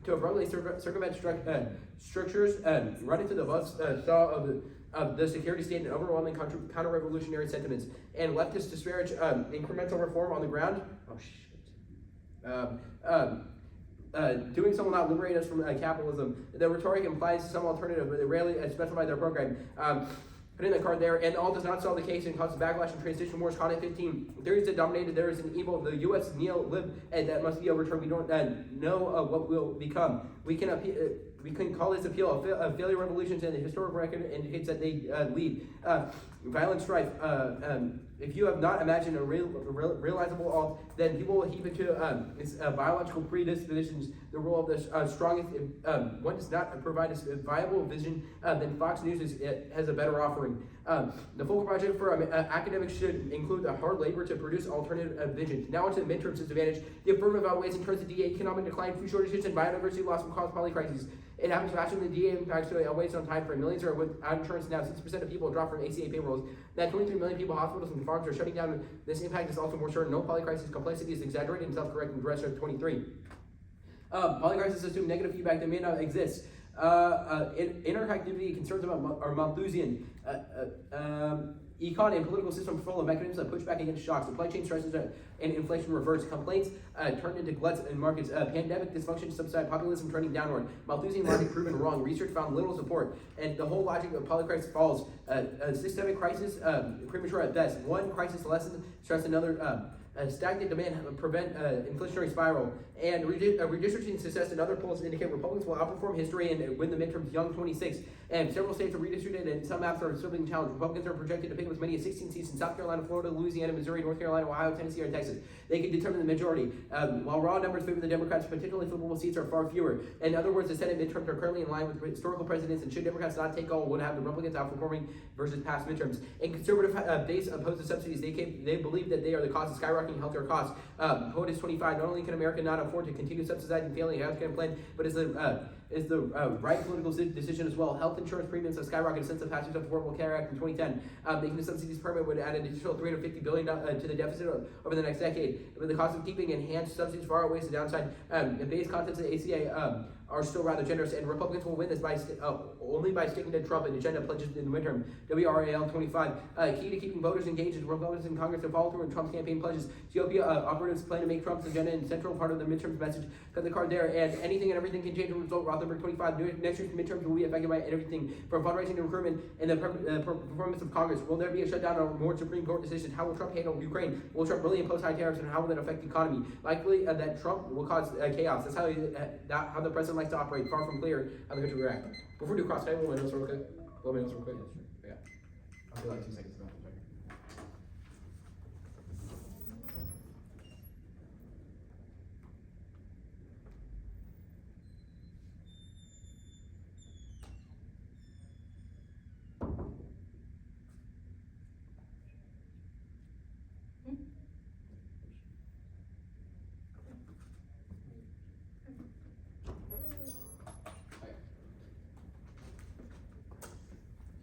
To abruptly circumvent structures, run into the buzzsaw of the security state and overwhelming counter-revolutionary sentiments, and leftists disparage incremental reform on the ground. Doing so will not liberate us from capitalism. The rhetoric implies some alternative, but they rarely specify their program. Putting the card there, and all does not solve the case and causes backlash and transition wars. Content 15. Theories that dominated, there is an evil. The U.S. neo-lib that must be overturned. We don't know what will become. We can call this appeal a failure revolutions, and the historic record indicates that they lead. Violent strife. If you have not imagined a realizable alt, then people will heap into its biological predispositions the role of the strongest. If one does not provide a viable vision, then Fox News has a better offering. The focal project for academics should include the hard labor to produce alternative visions. Now onto the midterms disadvantage. The affirmative outweighs in terms of DA, economic decline, food shortages, and biodiversity loss will cause polycrises. It happens faster than the DA impacts, so it outweighs on time frame. Millions are without insurance now. 60% of people drop from ACA payrolls. That 23 million people, hospitals, and farms are shutting down. This impact is also more certain. No polycrisis complexity is exaggerated and self-correcting. The rest of 23. Polycrisis assume negative feedback that may not exist. Interactivity concerns about are Malthusian. Econ and political system full of mechanisms that push back against shocks. Supply chain stresses and inflation reverse. Complaints turned into gluts in markets. Pandemic dysfunction subside. Populism trending downward. Malthusian logic proven wrong. Research found little support. And the whole logic of polycrisis falls. Systemic crisis, premature at best. One crisis lesson, stress another. Stagnant demand prevent inflationary spiral, and redistricting success and other polls indicate Republicans will outperform history and win the midterms. Young 26, and several states are redistricted, and some maps are still being challenged. Republicans are projected to pick up as many as 16 seats in South Carolina, Florida, Louisiana, Missouri, North Carolina, Ohio, Tennessee, or Texas. They can determine the majority. While raw numbers favor the Democrats, particularly flippable seats are far fewer. In other words, the Senate midterms are currently in line with historical precedents, and should Democrats not take all, would have the Republicans outperforming versus past midterms. In conservative base opposed to subsidies, they believe that they are the cause of skyrocketing healthcare costs. POTUS 25. Not only can America not afford to continue subsidizing failing healthcare plan, but is the right political decision as well. Health insurance premiums have skyrocketed since the passage of the Affordable Care Act in 2010. Making the subsidies permanent would add an additional $350 billion to the deficit over the next decade. But the cost of keeping enhanced subsidies far outweighs the downside. The base contents of the ACA are still rather generous, and Republicans will win this by only by sticking to Trump and agenda pledges in the midterm. WRAL 25. Key to keeping voters engaged is Republicans in Congress to follow through on Trump's campaign pledges. GOP operatives plan to make Trump's agenda a central part of the midterms message. Cut the card there, and anything and everything can change the result. Rothenberg 25. Next year's midterms will be affected by everything from fundraising to recruitment and the performance of Congress. Will there be a shutdown or more Supreme Court decisions? How will Trump handle Ukraine? Will Trump really impose high tariffs, and how will that affect the economy? Likely that Trump will cause chaos. That's how the president likes to operate. Far from clear how the country will react. Before we do cross, can I blow my nose real quick? Blow my nose real quick. Yeah. I'll do like 2 seconds.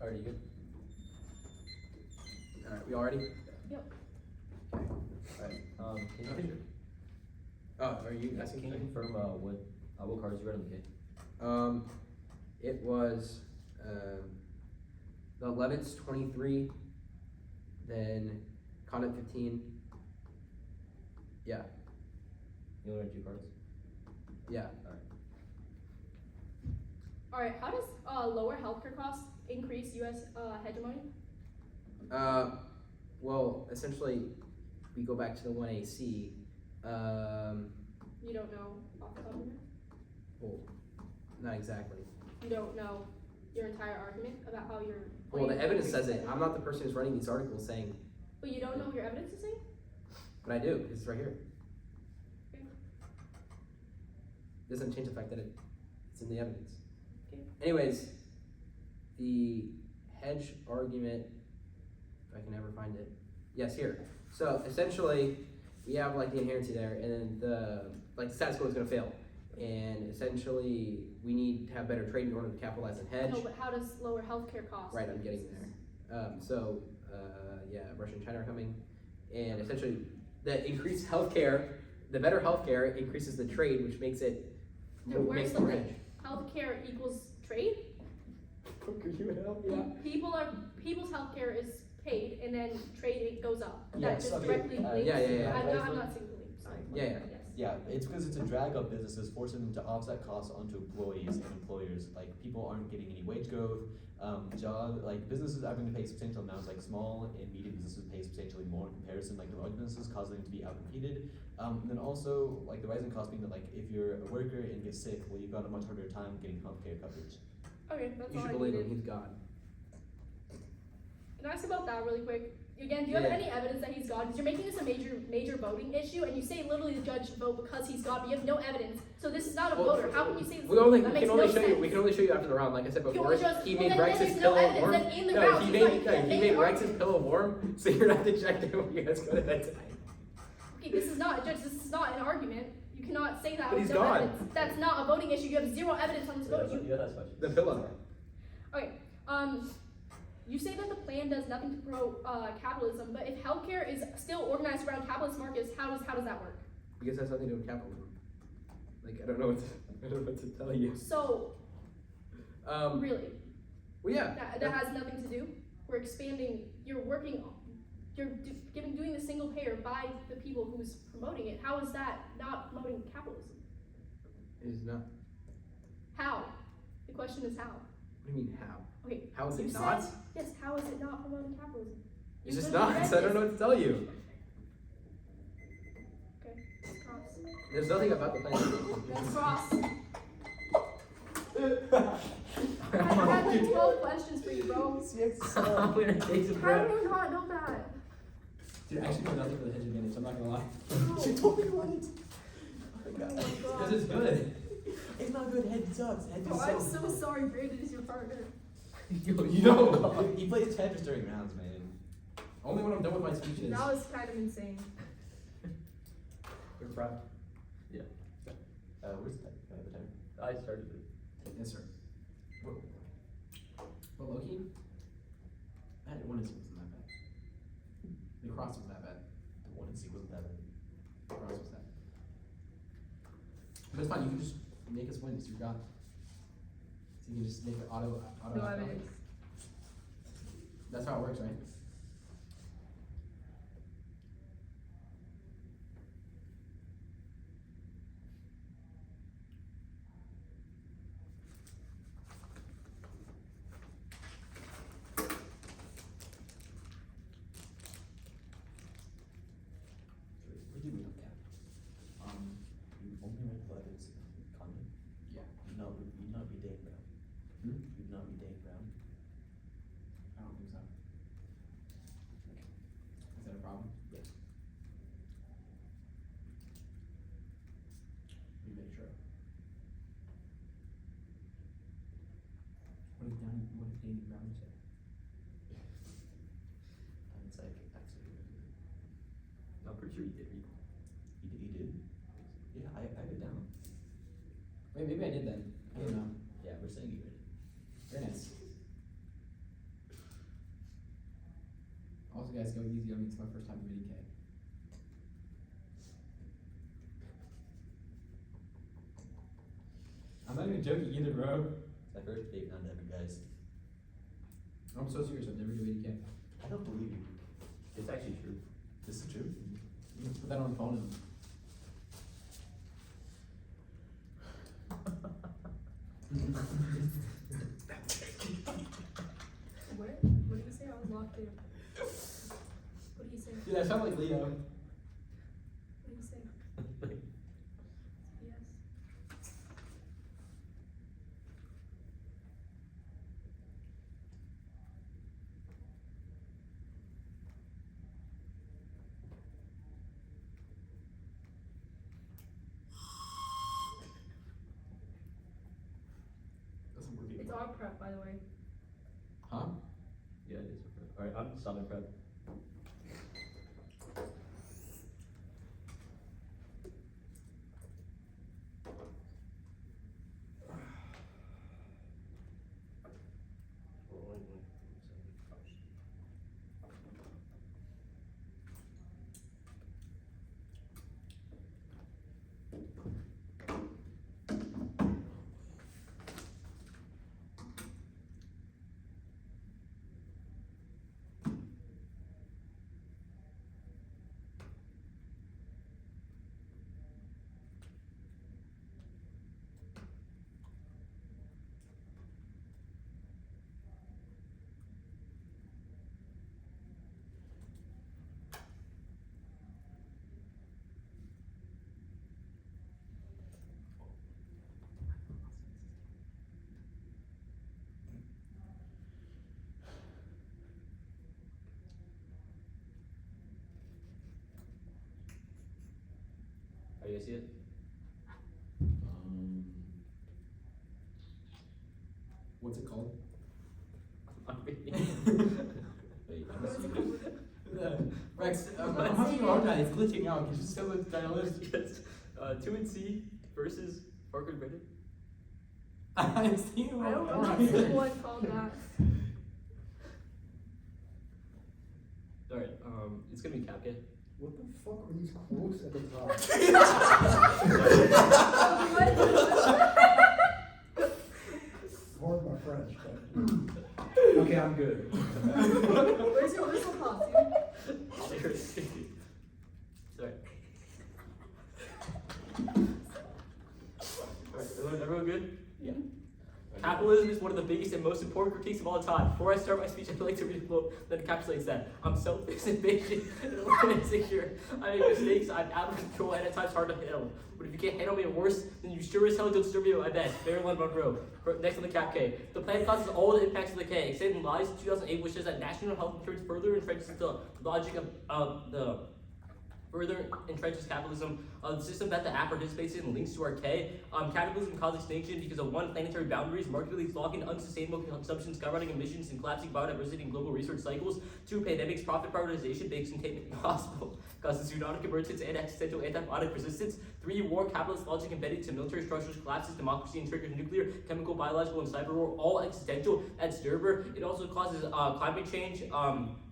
Alright, you good? Alright, we all ready? Yep. Alright. Can you Oh, are you asking? can you confirm what cards you read on the kit? It was the Levitz 23, then Condit 15. Yeah, You only read 2 cards? yeah. Alright, how does lower healthcare costs increase US hegemony? Well, essentially, we go back to the 1AC. You don't know off the top of your head? Well, not exactly. You don't know your entire argument about how you're. Well, the evidence says it. I'm not the person who's running these articles saying, But you don't know what your evidence is saying? but I do, because it's right here. Okay. Doesn't change the fact that it's in the evidence. Okay. Anyways, the hedge argument, if I can ever find it. Yes, here. So essentially, we have like the inherency there, and then the status quo is going to fail. And essentially, we need to have better trade in order to capitalize on hedge. No, but how does lower healthcare costs? Right, I'm getting there. Yeah, Russia and China are coming, and essentially, the increased healthcare, the better healthcare increases the trade, which makes it No, where's makes the more link? hedge. Healthcare equals trade? Could you help? People's healthcare is paid, and then trade it goes up. That Yes, just okay. directly links. Yeah. I'm not seeing the link. Sorry. Yeah. Yes. Yeah, it's because it's a drag on businesses, forcing them to offset costs onto employees and employers. Like, people aren't getting any wage growth. Businesses are having to pay substantial amounts. Like, small and medium businesses pay substantially more in comparison. Like, the large businesses causing them to be outcompeted. And then also, like, the rising cost being that, like, if you're a worker and get sick, well, you've got a much harder time getting healthcare coverage. Okay, that's You all should I believe him. needed. He's God. Can I ask about that really quick? Again, do you have Yeah. any evidence that he's God? Because you're making this a major voting issue, and you say literally the judge should vote because he's God, but you have no evidence. So this is not a Well, voter. How can you say this? We that makes can no only show sense. you. We can only show you after the round. Like I said You can before, only show us- he well, made then Rex's there's no pillow evidence warm. that in the No, round he he's made not- you can't make made an Rex's argument. pillow warm, so you're not to check when you guys go to bed tonight. Okay, this is not, Judge, this is not an argument. You cannot say that But with he's no God. evidence. That's not a voting issue. You have zero evidence on this vote. That's question. The pillow. Okay, you say that the plan does nothing to promote capitalism, but if healthcare is still organized around capitalist markets, how does that work? Because it has nothing to do with capitalism. Like I don't know what to tell you. So, really, Well, yeah. that has nothing to do. We're expanding. You're working. You're doing the single payer by the people who's promoting it. How is that not promoting capitalism? It is not. How? The question is how. What do you mean how? Okay. How is you it said- not? Yes. How is it not promoting capitalism? It's You just literally not. read So I don't this. know what to tell you. Okay. Let's cross. There's nothing about the plan. Let's cross. I had like 12 questions for you, bro. I'm gonna take some How breath. do you not know that? Dude, I actually know nothing for the hedge advantage, I'm not gonna lie. She told me what? Oh my god. Because it's good. It's not good. Head sucks. Head Oh, I'm so sorry. Brandon is your partner. You know. He plays Tetris during rounds, man. Only when I'm done with my speeches. That was kind of insane. You're proud. Where's the time? Can I have the timer? I started it. Yes, sir. Well, Loki, that one is wasn't that bad. The cross was that bad. The one in C wasn't that bad. The cross was that. But it's fine. You can just make us win. It's your God. So you can just make it auto. No evidence. That's how it works, right? What do you mean, cap? You only read Levin's comment? Yeah. You'd not read Dan Brown. Hmm? You'd not read Dan Brown. I don't think so. Is that a problem? Yeah. Let me make sure. What did Danny Brown say? It's like, actually, I'm pretty sure you did read. he did? Yeah, I have it down. Wait, maybe I did then. I don't know. Yeah, we're saying you read it. Very nice. guys, go easy on me. It's my first time doing EK. I'm not even joking either, bro. It's my first big pandemic, guys. I'm so serious. I've never done EK. I don't believe you. It's actually true. This is true. You can put that on the phone and What? What did he say? I was locked in. What did he say? dude, that sounds like Leo. What did he say? Yes. Doesn't work It's our prep, by the way. Huh? Yeah, it is. Alright, I'm stopping prep. Are you guys see it? What's it called? I'm reading. Wait, What is it called? Rex, I'm having a hard time. It's glitching out. Can you just tell what the title is? Yes. 2&C versus Parker and Brendan. I've seen I don't know one. what's one called that. Alright, it's gonna be Capca. What the fuck are these quotes at the top? Pardon my French, but okay, I'm good. Where's your whistle pop, dude? Sorry. Alright, everyone good? Yeah. Capitalism is one of the biggest and most important critiques of all time. Before I start my speech, I'd like to read a quote that encapsulates that. I'm selfish, impatient, and insecure. I make mistakes, I'm out of control, and at times hard to handle. But if you can't handle me or worse, then you sure as hell don't deserve me at my best. Marilyn Monroe. Next on the Cap K. The plan causes all the impacts of the K, except in lies 2008, which says that national health insurance further entrenches the logic of the further entrenches capitalism. The system that the app participates in links to our K. Capitalism causes extinction because of one, planetary boundaries, markedly locking unsustainable consumption, skyrocketing emissions, and collapsing biodiversity and global resource cycles. Two, pandemics, profit prioritization, makes containment impossible, causes zoonotic emergence and existential antibiotic resistance. Three, war, capitalist logic embedded to military structures, collapses democracy, and triggers nuclear, chemical, biological, and cyber war, all existential. At Sturber, it also causes climate change.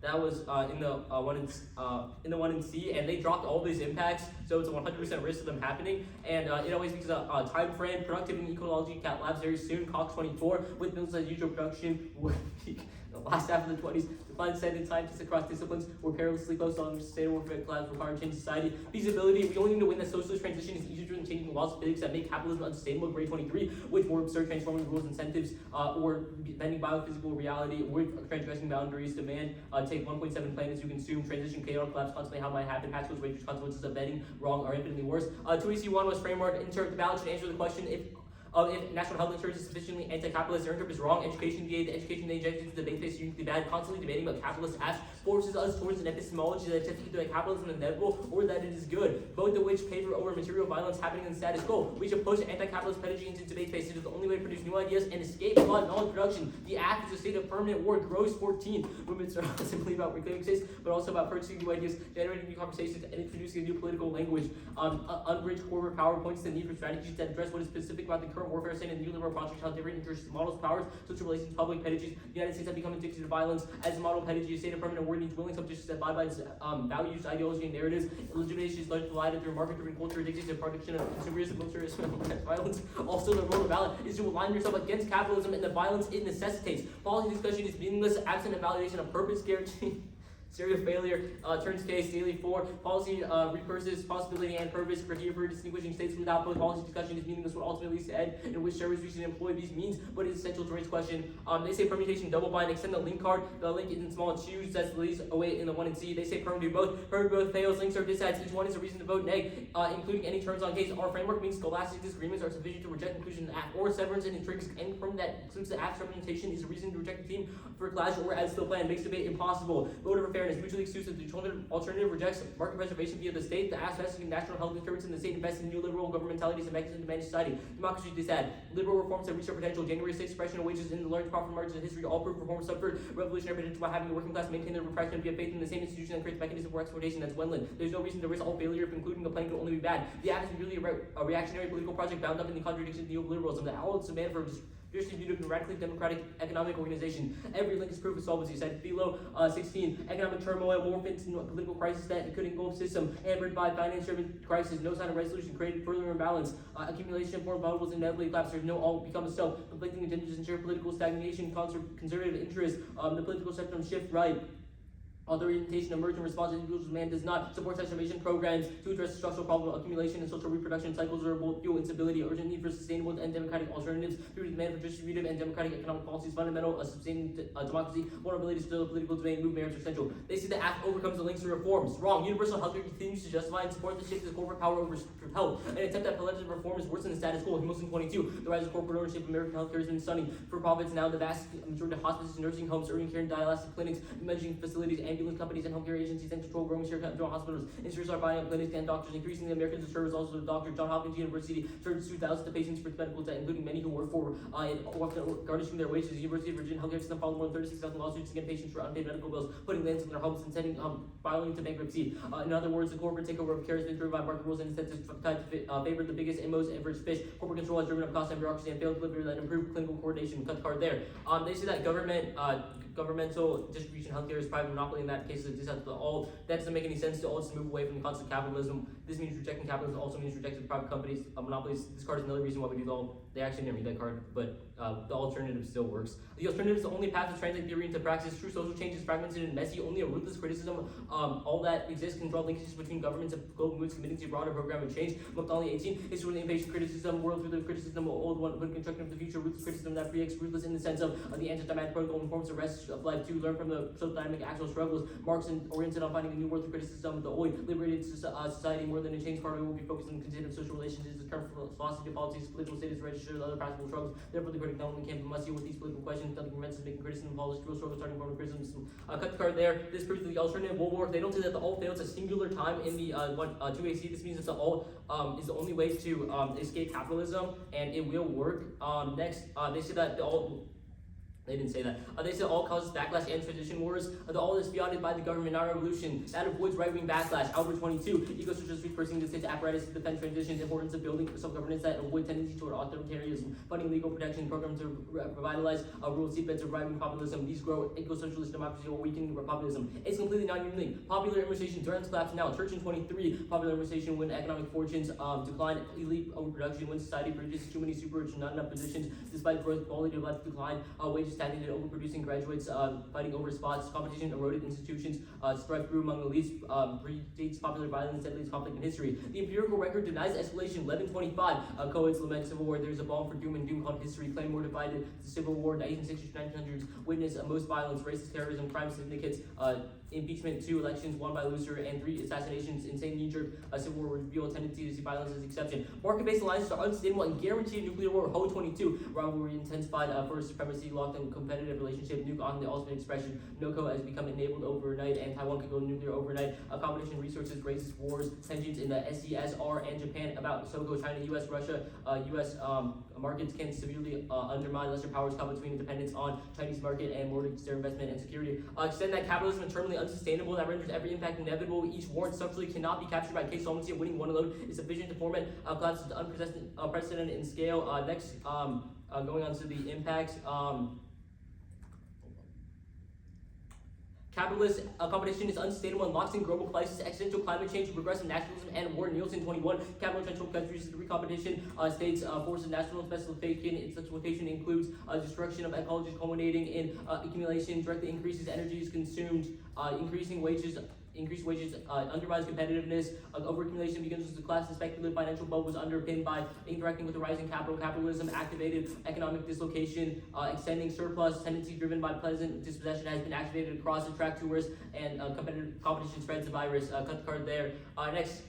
That was in the one in C, and they dropped all these impacts, so it's a 100% risk of them happening. And it always makes a time frame, productivity and ecology, Cat Labs very soon, Cox 24, with business as usual production would peak in the last half of the 20s. Define scientists across disciplines were perilously close on sustainable collabs required change society. Feasibility, we only need to win the socialist transition is easier than changing the laws of physics that make capitalism unsustainable. Grade 23, which were absurd, transforming rules, incentives, or bending biophysical reality, with transgressing boundaries, demand, take 1.7 planets you consume, transition, chaos, collapse, constantly how might happen, past wage consequences of betting wrong are infinitely worse. 2AC1 was framework, insert the ballot should answer the question if national health insurance is sufficiently anti-capitalist, their interpret is wrong. Education DA, the education they injected into the debate space is uniquely bad. Constantly debating about capitalist acts forces us towards an epistemology that says either capitalism is inevitable or that it is good, both of which favor over material violence happening in the status quo. We should push anti-capitalist pedagogy into debate space. It is the only way to produce new ideas and escape flawed knowledge production. The act is a state of permanent war. Gross 14. Movements are not simply about reclaiming space, but also about purchasing new ideas, generating new conversations, and introducing a new political language. Unbridged corporate power points to the need for strategies that address what is specific about the current modern warfare, saying in the neoliberal project how different interests, models, powers, social relations, public pedagogies. The United States have become addicted to violence as a model pedagogy. A state of permanent war needs willing subjects that abide by its values, ideology, and narratives. Legitimation is largely divided through market-driven culture, addicted to production of consumerism, militarism, and violence. Also, the role of ballot is to align yourself against capitalism and the violence it necessitates. Policy discussion is meaningless, absent a validation of purpose, guarantee. Serial failure turns case daily 4. Policy recurses possibility and purpose criteria for distinguishing states without both. Policy discussion is meaningless what ultimately leads to end in which service we should employ these means, but it's essential to raise question. They say permutation double bind, extend the link card. The link is in small and choose, that's the least away in the 1 and C. They say perm do both. Perm do both fails, links are disadds. Each one is a reason to vote neg, including any terms on case. Our framework means scholastic disagreements are sufficient to reject inclusion in the act, or severance and intrinsic end from that since the act's representation is a reason to reject the team for clash or as still planned makes debate impossible. Vote over fairness, mutually exclusive. The alternative rejects market preservation via the state. The aspects of national health disturbance in the state invests in neoliberal governmentalities and mechanisms to manage society. Democracy disad. Liberal reforms have reached their potential. January 6th, suppression of wages in the largest profit margins in history. All proof reforms suffered revolutionary potential by having the working class maintain their repression via faith in the same institution that creates mechanism for exploitation. That's Wendland. There's no reason to risk all failure if including the plan could only be bad. The act is merely a reactionary political project bound up in the contradictions of neoliberalism. The owl's demand for distributed and radically democratic economic organization. Every link is proof of solvency. Cited below 16. Economic turmoil morphed into a political crisis that could engulf system hampered by finance-driven crisis. No sign of resolution created further imbalance. Accumulation of foreign valuables inevitably collapse. There's no all become a self. Conflicting agendas ensure political stagnation. Conservative interest. The political spectrum shift right. Although orientation emergent response to individuals' demand does not support transformation programs to address the structural problem of accumulation and social reproduction cycles or fuel instability, urgent need for sustainable and democratic alternatives through the demand for distributive and democratic economic policies fundamental, a sustaining democracy, vulnerability to the political domain, move merits are essential. They say the act overcomes the links to reforms. Wrong. Universal healthcare continues to justify and support the shift of corporate power over health. An attempt at legislative reform is worse than the status quo. Muslim 22. The rise of corporate ownership of American healthcare has been stunning. For profits now, the vast majority of hospices, nursing homes, urgent care and dialysis clinics, imaging facilities, ambulance companies, and healthcare agencies and control growing share of hospitals. Insurers are buying up clinics and doctors. Increasingly, Americans serve as also doctors. Johns Hopkins University charges $2,000 to patients for medical debt, including many who work for garnishing their wages. The University of Virginia healthcare system filed more than 36,000 lawsuits against patients for unpaid medical bills, putting lands in their homes and sending filing into bankruptcy. In other words, the corporate takeover of care has been driven by market rules and incentives tied to favor the biggest and most average fish. Corporate control has driven up costs and bureaucracy and failed to deliver that improved clinical coordination. Cut the card there. They say that governmental distribution healthcare is private monopoly. In that case, that doesn't make any sense to also move away from the concept of capitalism. This means rejecting capitalism also means rejecting private companies, monopolies. This card is another reason why we do all. They actually didn't read that card, but the alternative still works. The alternative is the only path to translate theory into practice. True social change is fragmented and messy. Only a ruthless criticism, all that exists can draw linkages between governments and global moods committing to broader program of change. Muqtali 18 is really impatient criticism, world through the criticism of old one, but constructing of the future, ruthless criticism that preempts ruthless in the sense of the anti-dynamic protocol informs the rest of life to learn from the social dynamic actual struggles. Marx oriented on finding a new world through criticism of the old liberated society more than a change part of it will be focused on considered social relationships, the term philosophy of politics, political status, register, other practical struggles. Therefore, the critic not only can but must deal with these political questions. Nothing prevents us making criticism of all this real struggle starting from criticism. Cut the card there. This proves the alternative will work. They don't say that the all fails a singular time in the 2AC. This means that the all is the only way to escape capitalism, and it will work. Next, they say that the all. They didn't say that. They said all causes backlash and transition wars. The all is beyonded by the government, not revolution. That avoids right-wing backlash. Albert 22. Eco-socialist repurposing the state's apparatus to defend transitions. Importance of building self-governance that avoid tendency toward authoritarianism. Funding legal protection programs to revitalize rural seedbeds of right-wing populism. These grow eco-socialist democracy or weaken populism. It's completely non-unique. Popular administration threatens collapse now. Church in 23. Popular administration when economic fortunes decline. Elite overproduction when society produces too many super rich and not enough positions. Despite growth, quality of life decline. Wages stagnated, overproducing graduates, fighting over spots, competition eroded institutions, strife grew among elites, predates popular violence, deadliest conflict in history. The empirical record denies escalation. 1125, Cohen's lament civil war. There's a balm for doom and doom called history. Claim more divided. The civil war, 1860s to 1900s. Witness most violence, racist terrorism, crime syndicates. Impeachment, 2 elections, 1 by loser, and 3 assassinations. Insane knee-jerk civil war reveal a tendency to see violence as exception. Market-based alliances are unstable and guarantee nuclear war. Ho 22, rivalry intensified, first supremacy locked in and competitive relationship. Nuke on the ultimate expression. NOCO has become enabled overnight, and Taiwan could go nuclear overnight. Competition resources raises wars, tensions in the SCSR and Japan about SOCO, China, U.S., Russia. U.S. Markets can severely undermine lesser powers caught between dependence on Chinese market and mortgage their investment and security. Extend that capitalism is terminally unsustainable, that renders every impact inevitable. Each warrant structurally cannot be captured by case solvency, and winning one alone is sufficient to format collapses to unprecedented in scale. Next, going on to the impacts. Capitalist competition is unsustainable and locks in global crisis, existential climate change, regressive nationalism, and war. Nielsen 21. Capital central countries through competition. States forces national specification. Its exploitation includes destruction of ecology, culminating in accumulation, directly increases energies consumed, increased wages undermines competitiveness. Overaccumulation begins as the class and speculative financial bubble was underpinned by interacting with the rising capitalism, activated economic dislocation, extending surplus, tendency driven by pleasant dispossession has been activated across, attract tourists, and competition spreads the virus. Cut the card there. Next,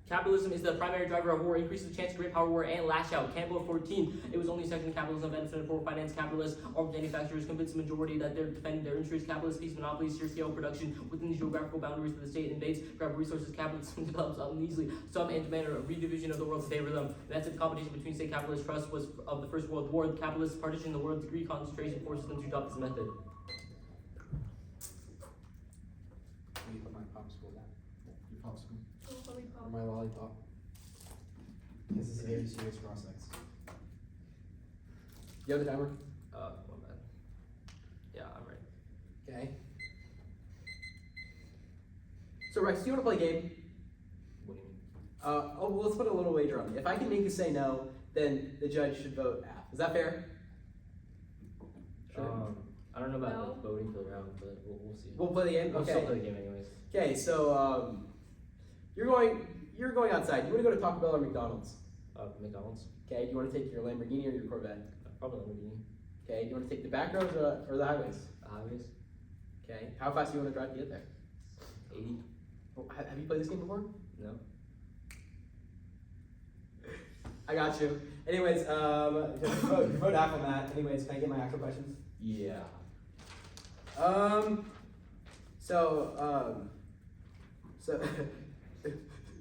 capitalism is the primary driver of war, increases the chance of great power war, and lash out. Campbell 14, it was only a section of capitalism benefited for finance capitalists, arms manufacturers, convinced the majority that they're defending their interests. Capitalist peace monopolies, sheer scale production within the geographical boundaries of the state invades, grab resources, capitalism develops uneasily, some and demand a redivision of the world to favor them. And that's the competition between state capitalist trusts was of the First World War. The capitalists partition the world, degree concentration forces them to adopt this method. Let me put my popsicle down. Your popsicle. Or my lollipop. This is very serious prospects. You have the timer? One bad. Yeah, I'm ready. Okay. So Rex, do you want to play a game? What do you mean? Well, let's put a little wager on it. If I can make you say no, then the judge should vote half. Is that fair? I don't know about No. like, voting for the round, but we'll see. We'll play the game. We'll still Okay. play the game anyways. Okay. So you're going outside. You want to go to Taco Bell or McDonald's? McDonald's. Okay. Do you want to take your Lamborghini or your Corvette? Probably Lamborghini. Okay. Do you want to take the back roads or the highways? Highways. Okay. How fast do you want to drive to get there? 80. Oh, have you played this game before? No. I got you. Anyways, just vote half on that. Anyways, can I get my actual questions? Yeah. So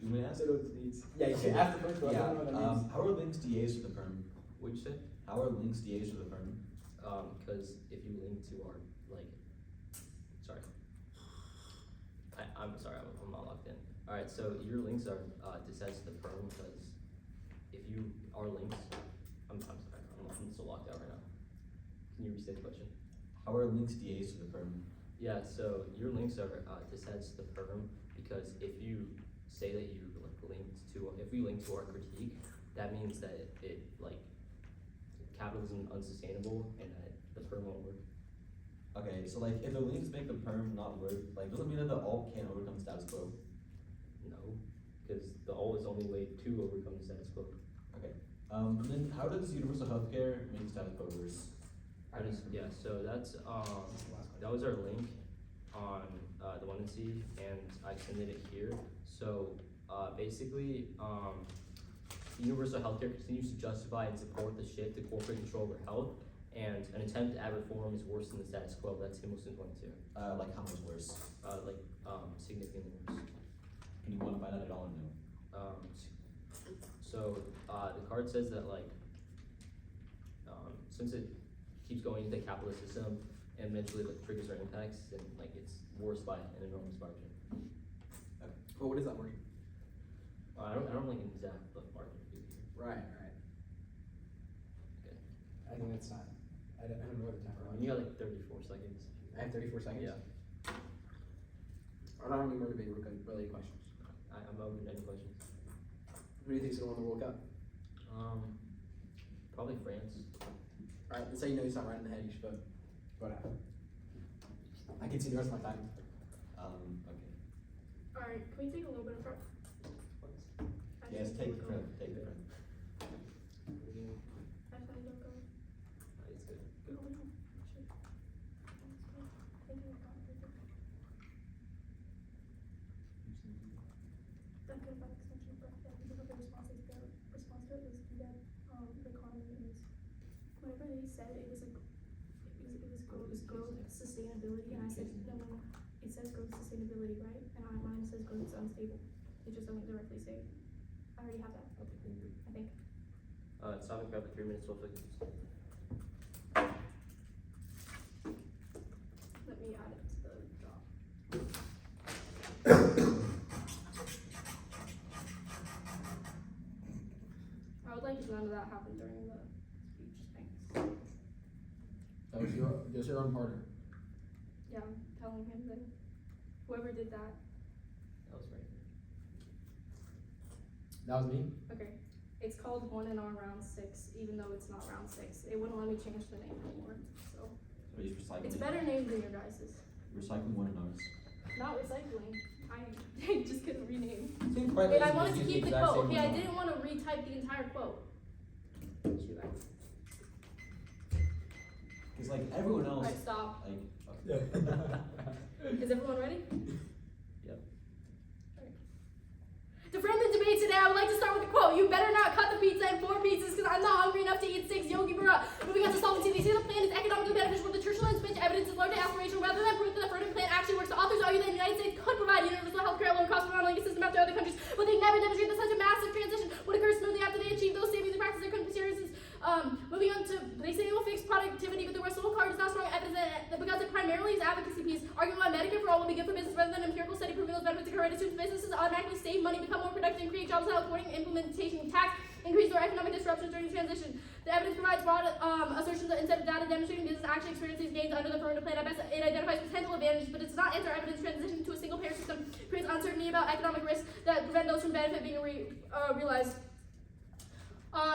You may ask? I don't know what this means. Yeah, you can ask the first one. I don't know what that means. How are links DAs for the firm? What'd you say? How are links DAs for the firm? Because if you link to our, like, sorry. I'm sorry, I'm not logged in. Alright, so your links are decided to the firm because if you, our links, I'm sorry, I'm still locked out right now. Can you restate the question? How are links DAs to the firm? Yeah, so your links are decided to the firm because if you say that you like linked to, if we link to our critique, that means that it like capitalism unsustainable and that the firm won't work. Okay, so like if the links make the firm not work, like doesn't mean that the alt can't overcome status quo. No, because the all is only way to overcome the status quo. Okay. And then how does universal healthcare make status quo worse? Yeah, so that's that was our link on the one and C, and I extended it here. So basically, universal healthcare continues to justify and support the shift to corporate control over health, and an attempt at reform is worse than the status quo. That's Timothy 22. Like how much worse? Significantly worse. Can you quantify that at all or no? So the card says that like since it keeps going into the capitalist system and eventually like triggers our impacts, then like it's worse by an enormous margin. Well, what is that margin? I don't like an exact like margin figure here. Right. Okay. I think that's not. I don't know what the timer was. You got like 34 seconds. I have 34 seconds. Yeah. I don't have any more debate related questions. I'm open to any questions. Who do you think's gonna win the World Cup? Probably France. All right, let's say you know he's not right in the head. You should vote. Vote out. I can see the rest of my time. Okay. Alright, can we take a little bit of prep? Yes, take the credit, take the credit. Actually, don't go. It's good. Go now. Shit. Thinking about everything. That could have extension of breath. Yeah, because of the response to it was that the economy is whenever they said it was like sustainability, and I said, no, it says growth sustainability, right? And mine says growth is unstable. It just doesn't directly say. I already have that, Okay, thank you. I think. Stop and grab the 3 minutes, 12 seconds. Let me add it to the doc. I would like if none of that happened during the speech, thanks. That was your own partner. Yeah, I'm telling him that whoever did that, That was right. That was me. okay. It's called 1 in our round 6, even though it's not round 6. It wouldn't let me change the name anymore, so. So he's recycling. It's better named than your guys's. Recycling one in ours. Not recycling. I just couldn't rename. Seems quite Wait, I lazy wanted use to keep the exact quote. same Okay, I one. didn't want to retype the entire quote. Shoot, Cause like everyone else, Alright, stop. like, Is everyone ready? Yep. To frame the debate today, I would like to start with a quote. You better not cut the pizza in 4 pieces because I'm not hungry enough to eat 6. Yogi Berra. Moving on to solvency, they say the plan is economically beneficial, but the Churchill and Smith evidence is largely aspirational rather than proof that the Ferdinand plan actually works. The authors argue that the United States could provide universal health care at low cost for not only a system after other countries, but they never demonstrate that such a massive transition would occur smoothly after they achieve those savings in practice. There couldn't be serious. Moving on to, they say it will fix productivity, but the rest of the card is not strong evidence that because it primarily is advocacy piece, arguing why Medicare for all will be good for business rather than an empirical study proving those benefits occur. It assumes businesses automatically save money, become more productive, and create jobs without supporting implementation of tax increase or economic disruptions during the transition. The evidence provides broad assertions that instead of data demonstrating business actually experience these gains under the Ferdinand plan. At best, it identifies potential advantages, but it does not enter evidence transition to a single payer system, creates uncertainty about economic risks that prevent those from benefit being realized.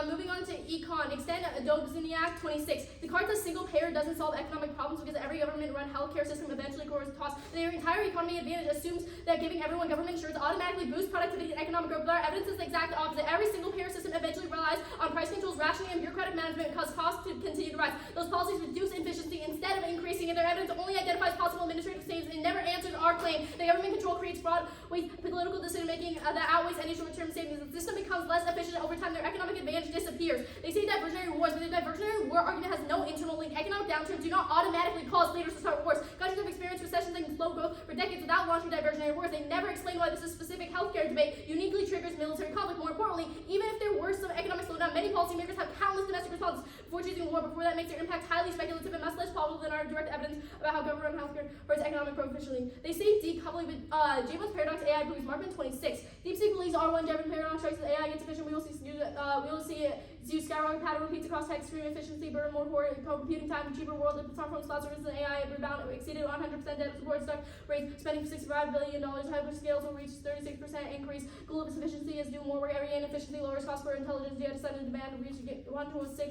Moving on to econ, extend Dobzhiniak 26. Descartes' single payer doesn't solve economic problems because every government-run healthcare system eventually costs their entire economy advantage, assumes that giving everyone government insurance automatically boosts productivity and economic growth. But our evidence is the exact opposite. Every single payer system eventually relies on price controls, rationing, and bureaucratic management cause costs to continue to rise. Those policies reduce efficiency instead of increasing it. Their evidence only identifies possible administrative savings and never answers our claim that government control creates fraud with political decision-making that outweighs any short-term savings. The system becomes less efficient over time. Their economic advantage disappears. They say diversionary wars, but the diversionary war argument has no internal link. Economic downturns do not automatically cause leaders to start wars. Countries have experienced recessions and slow growth for decades without launching diversionary wars. They never explain why this is specific healthcare debate uniquely triggers military conflict. More importantly, even if there were some economic slowdown, many policymakers have countless domestic responses before choosing war. Before that makes their impact highly speculative and much less plausible than our direct evidence about how government healthcare hurts economic growth efficiently. They say decoupling with J1's paradox AI proves Markman 26. DeepSeek believes R1 Jevon paradox strikes that AI gets efficient. We will see it use skyrocket pattern repeats across tech, extreme efficiency, burn more core computing time, cheaper world, if smartphones, cloud services, and AI rebound exceeded 100% data support, stock rates, spending $65 billion, hyperscales will reach 36% increase, global efficiency is do more work every day, and efficiency lowers cost for intelligence, data center demand reach 1.6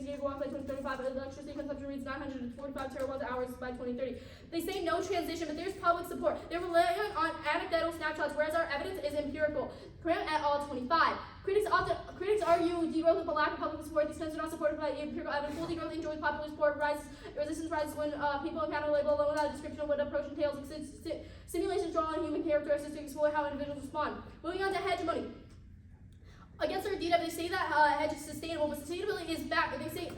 gigawatts by 2035, electricity consumption reaches 945 terawatt hours by 2030. They say no transition, but there's public support. They're relying on anecdotal snapshots, whereas our evidence is empirical. Cram et al. 25. Critics argue degrowth with a lack of public support. These trends are not supported by empirical evidence. Full degrowth enjoys popular support. Resistance rises when people encounter a label alone without a description of what approach entails. Simulations draw on human characteristics to explore how individuals respond. Moving on to hegemony. Against our data, they say that hedge is sustainable, but sustainability is back. They say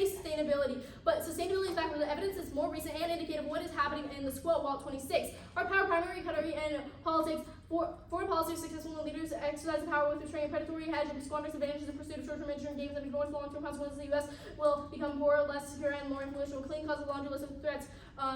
sustainability, but sustainability is back where the evidence is more recent and indicative of what is happening in the squat wall 26. Our power primary country and politics. Foreign policy is successful when leaders exercise the power with restraining predatory hedge and squanders advantages in pursuit of short-term insurance gains that ignores the long-term consequences. The U.S. will become poorer, less secure, and more influential. Clean cause a laundry list of threats.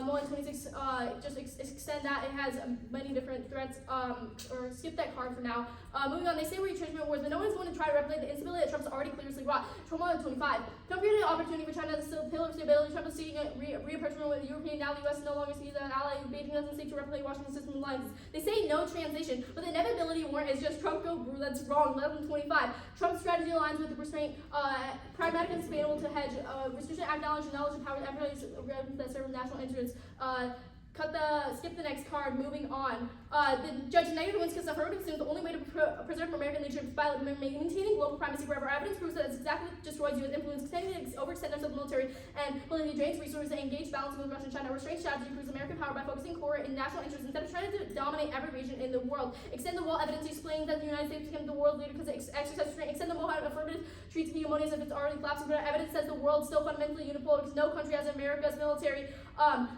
More than 26. Just extend that. It has many different threats. Or skip that card for now. Moving on, they say retrenchment wars, but no one's going to try to replicate the instability that Trump's already clearly wrought. Trump on 25. Trump created an opportunity for China as a pillar of stability. Trump is seeking a reapproachment with the European. Now the U.S. no longer sees an ally. Beijing doesn't seek to replicate Washington's system of alliances. They say no transition, but the inevitability warrant is just Trump go that's wrong. 1125. Trump's strategy aligns with the restraint, pragmatic and sustainable to hedge. Restriction act knowledge and power to emphasize that serve national interests. skip the next card, moving on. The judge negative wins because affirmative assumes the only way to preserve American leadership is by maintaining global primacy wherever evidence proves that it's exactly what destroys U.S. influence, continuing to overextend themselves military and politically drains resources and engage balance with Russia and China. Restraint strategy proves American power by focusing core in national interests instead of trying to dominate every region in the world. Extend the wall evidence explaining that the United States became the world leader because it exercises restraint. Extend the wall affirmative treats the hegemony as if it's already collapsing, but evidence says the world's still fundamentally unipolar because no country has America's military.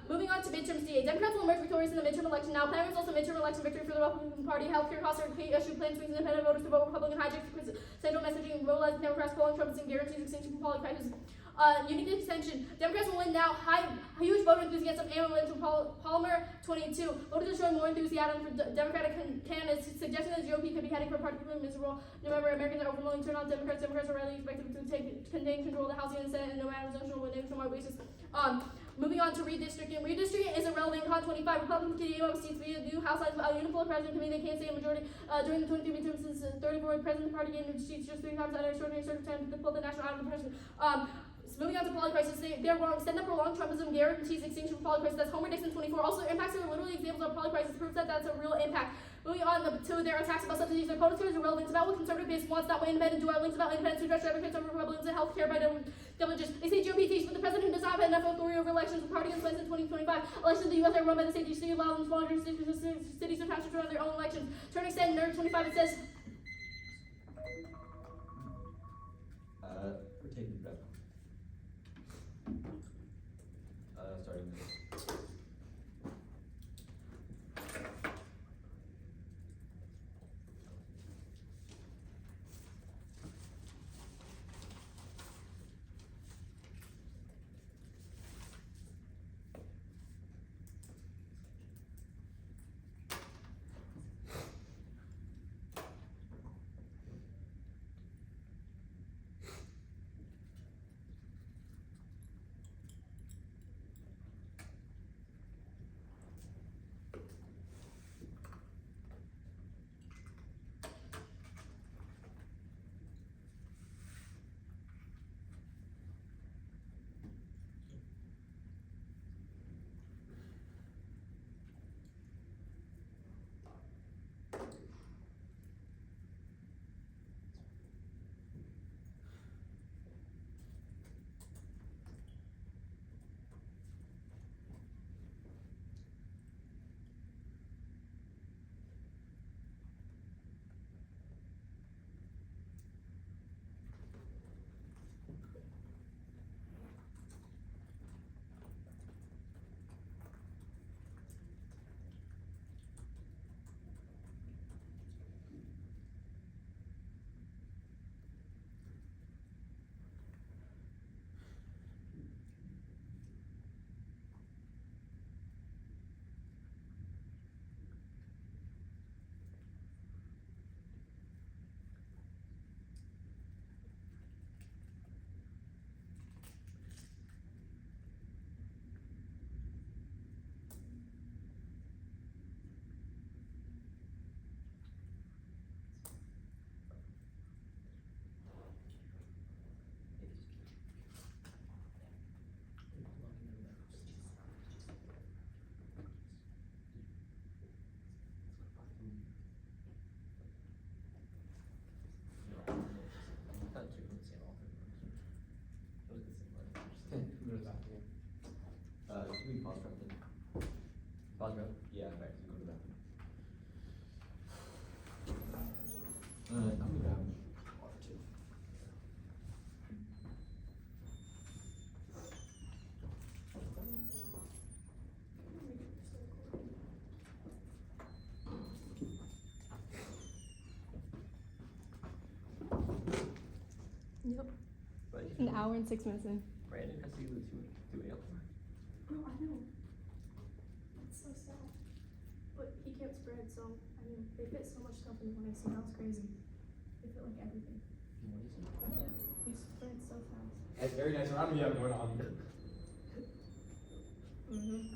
Moving on to midterms DA. Democrats will emerge victorious in the midterm election. Now, plan results of midterm election victory for the Republican Party. Healthcare costs are issue plan swings independent voters to vote Republican hijacks central messaging, ruralizing Democrats calling Trump and guarantees extinction from poly crisis. Unique extension. Democrats will win now. Huge voter enthusiasm. Analytical Palmer 22. Voters are showing more enthusiasm for Democratic candidates, suggesting that the GOP could be heading for a particularly miserable November. Americans are overwhelmingly turned on Democrats. Democrats are rarely expected to contain control of the House and the Senate, and no matter national nationwide basis. Moving on to redistricting. Redistricting is irrelevant. Con 25. Republicans can gain seats via new House lines without a unipolar president committee. They can't stay a majority during the 23 midterms since 34. President party gained seats just 3 times under extraordinary circumstances to pull the national out of the president. Moving on to polycrisis, they're wrong. Extend the prolonged Trumpism guarantees extinction for polycrisis. That's Homer Dixon 24. Also, impacts are literally examples of polycrisis. Proves that that's a real impact. Moving on to their attacks about subsidies. Their opponents are irrelevant. It's about what conservative base wants, not what independent do. Our links about independence who judge Democrats over Republicans and healthcare by diligence. They say GOP teach, but the president does not have enough authority over elections. The party is placed in 2025. Elections in the U.S. are run by the state city, allow them smaller cities or townships to run their own elections. Turn extend nerd 25. It says. We're taking prep. Starting this. Can we pause for a minute? Pause, bro? Yeah, right. You go to the bathroom. I'm gonna grab water too. Yep. But An hour and 6 minutes in. Brandon has to do the 2 a.m. No, I know. It's so sad. But he can't spread, so I mean, they fit so much stuff in one IC. That was crazy. They fit like everything. Yeah, he spread so fast. That's very nice round we have going on here. Mm-hmm.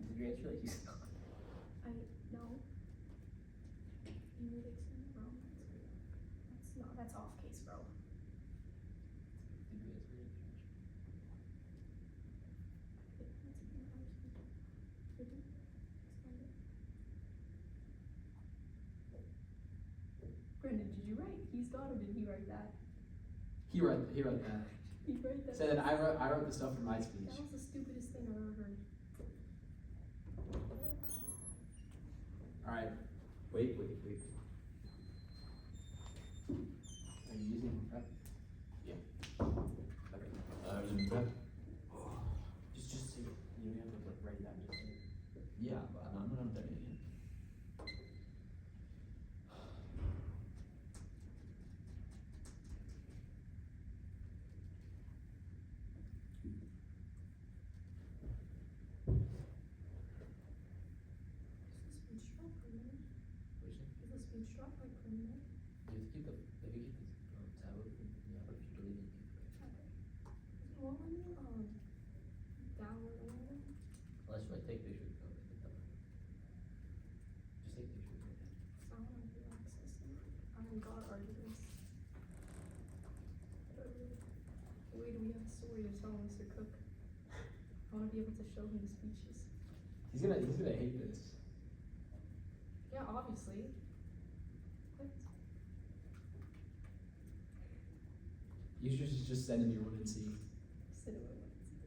Did you answer like you said? I know. You need to extend the room. That's off case, bro. Did you answer it? He's gotta did he write that? He wrote that. He wrote that. So then I wrote the stuff for my That speech. was the stupidest thing I've ever heard. All right. Wait. Are you using prep? Okay. Prep. Just say it. You don't have to like write it down. Just say it. Yeah, but I'm not there yet. Is the speech drop permanent? What did you say? Is the speech drop like permanent? You have to keep the tab open. Yeah, but if you delete it, you can Okay. Well, let me download anything. unless you like take pictures of it. Just take pictures of it. So I want to access them. I gotta argue this. Wait, do we have a story to tell Mr. Cook? I want to be able to show him the speeches. He's gonna hate this. Yeah, obviously. What? You should just send him your 1NC.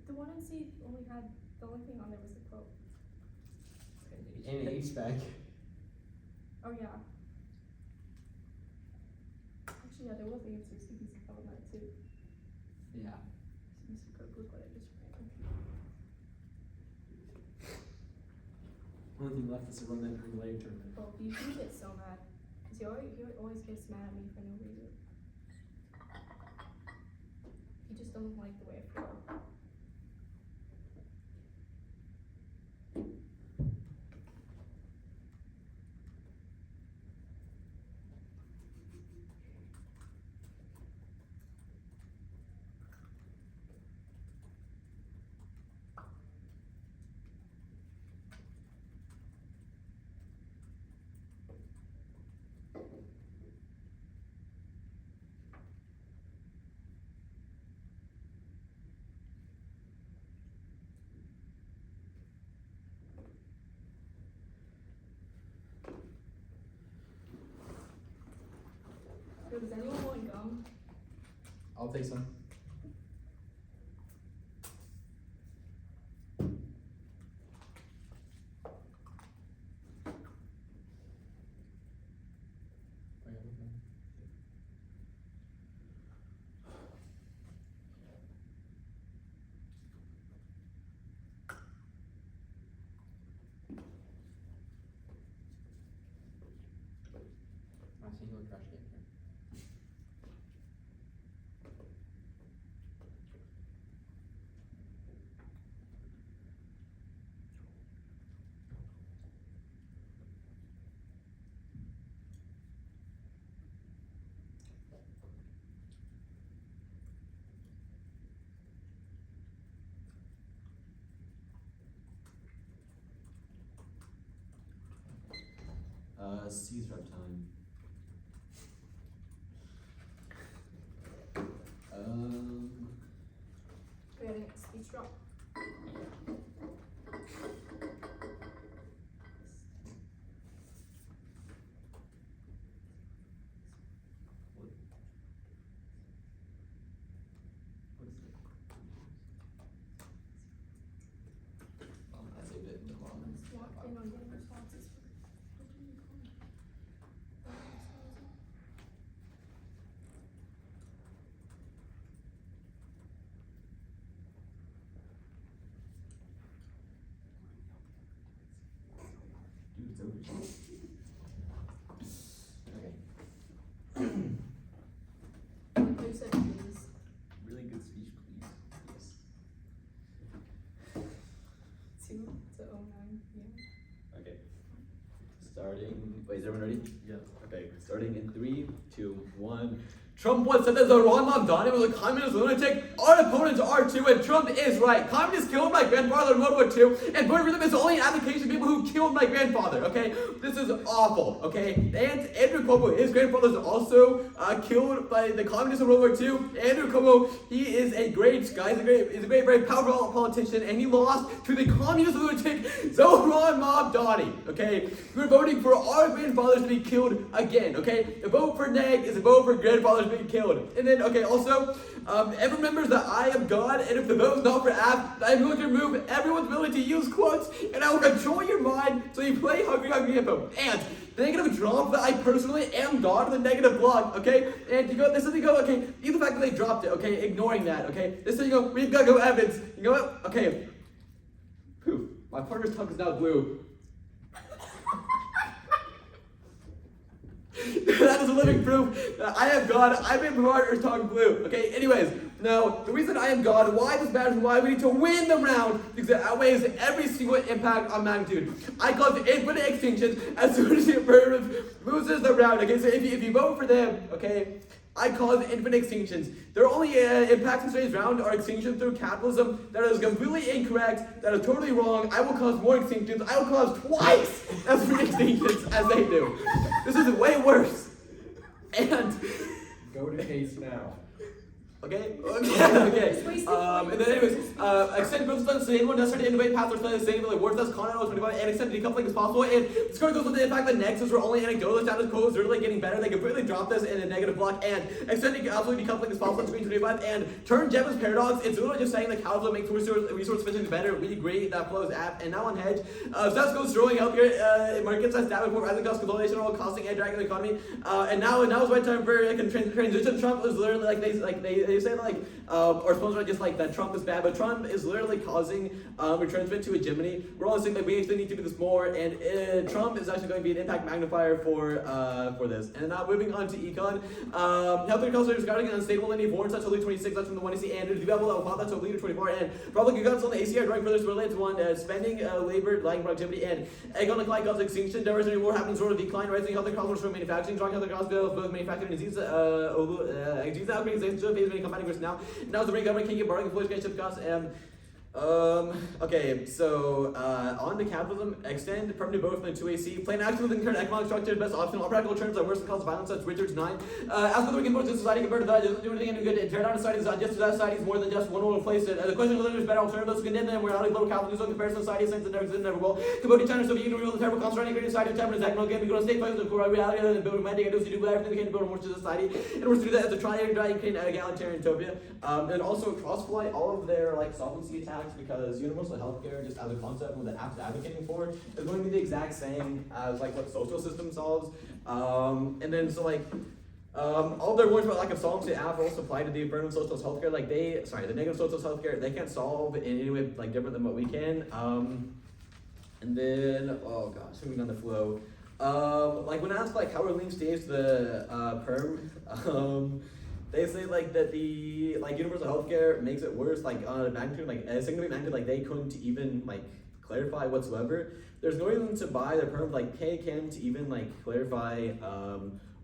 The one in C only had, the only thing on there was the quote. And an H-spec. Oh, yeah. Actually, yeah, there was answers to these on that too. Yeah. So Mr. Cook, look what I just ran. Only thing left is to run that relay tournament. Well, he gets so mad. Because he always gets mad at me for no reason. He just doesn't like the way I feel. Yo, does anyone want gum? I'll take some. I see you trash can here. C's rep time. Wait, I didn't speech drop. I saved it in the bottom. Just locked in on getting responses. Dude, it's over. Okay. Like how you said please. Really good speech, please. Yes. 2 to 09, yeah. Okay. Starting. Wait, is everyone ready? Yeah. Okay. Starting in 3, 2, 1. Trump once said that Zoran Mamdani was a communist lunatic. Our opponents are too, and Trump is right. Communists killed my grandfather in World War II, and voting for them is only an application of people who killed my grandfather, okay? This is awful, okay? And Andrew Cuomo, his grandfather was also killed by the communists in World War II. Andrew Cuomo, he is a great guy. He's a very powerful politician, and he lost to the communist lunatic Zoran Mamdani, okay? We're voting for our grandfathers to be killed again, okay? A vote for Neg is a vote for grandfathers being killed. And then, okay, also, everyone remembers that I am God, and if the vote is not for app, I'm going to remove everyone's ability to use quotes, and I will control your mind so you play Hungry Hungry Hippo. And the negative drop that I personally am God of the negative block, okay? And you go, this is, you go, okay, even the fact that they dropped it, okay, ignoring that, okay? This is, you go, we've got to go Evans. You know what? Okay. Poof. My partner's tongue is now blue. That is a living proof that I am God. I made my partner's tongue blue. Okay, anyways, now, the reason I am God, why this matters, why we need to win the round, because it outweighs every single impact on magnitude. I cause infinite extinctions as soon as the affirmative loses the round. Okay, so if you vote for them, okay, I cause infinite extinctions. Their only impacts in today's round are extinction through capitalism. That is completely incorrect. That is totally wrong. I will cause more extinctions. I will cause twice as many extinctions as they do. This is way worse. And Go to case now. okay. And then anyways, extend growth is sustainable, necessary to innovate paths are sustainable, like worth less content, 25, and extend decoupling as possible. And this card goes with the fact that nexus were only anecdotal, status quo is really getting better. They completely drop this in a negative block and extending absolutely decoupling as possible on screen 25 and turn Jevons paradox. It's literally just saying that capitalism makes resource efficiency better. We agree that flows app. And now on hedge, status quo is destroying healthcare markets as Davenport rising cost consolidation, all costing and dragging the economy. And now is the right time for like a transition. Trump is literally like they say like or supposed just like that Trump is bad, but Trump is literally causing retrenchment to hegemony. We're all saying that we actually need to do this more, and Trump is actually going to be an impact magnifier for this. And now moving on to econ, healthcare costs are regarding an unstable linear foreign such leader 26. That's from the one AC and the level of that's leader 24 and probably cuts on the ACR drawing further related to one spending, labor, lagging productivity, and economic like cause extinction. Diversity war happens sort of decline, rising healthcare costs from manufacturing, drawing healthcare costs both manufacturing and disease outbreaks, phase many combating risks now. Now the government can get borrowing employees can shift costs and okay, so on to capitalism, extend permanent growth in 2AC, plan action within current economic structure, best option, all practical terms are worse than cause of violence, such Richards 9. As for the weakened to society compared to that, doesn't do anything any good, tear down society is not just that society is more than just one will replace it. The question of whether there's better alternatives to condemn them, where global capitalism in comparison to society since it never will. Cambodia, China, Soviet Union, rule the terrible concentrating creating society of time is economic game, we go to state fights with the reality and build romantic ideals to do everything we can to build a more just society. In order to do that, as a try and create an egalitarian utopia. And also cross-fly all of their like solvency attacks because universal healthcare, just as a concept what the app's advocating for, is going to be the exact same as like what social system solves. And then so like all their words about lack of solvency app also apply to the affirmative socialist healthcare. Like the negative socialist healthcare, they can't solve in any way like different than what we can. And then oh gosh, moving on the flow. Like when asked like how are links changed to the perm, they say like that the like universal healthcare makes it worse, like on a magnitude, like a significant magnitude, like they couldn't even like clarify whatsoever. There's no reason to buy their perm like pay Ken to even like clarify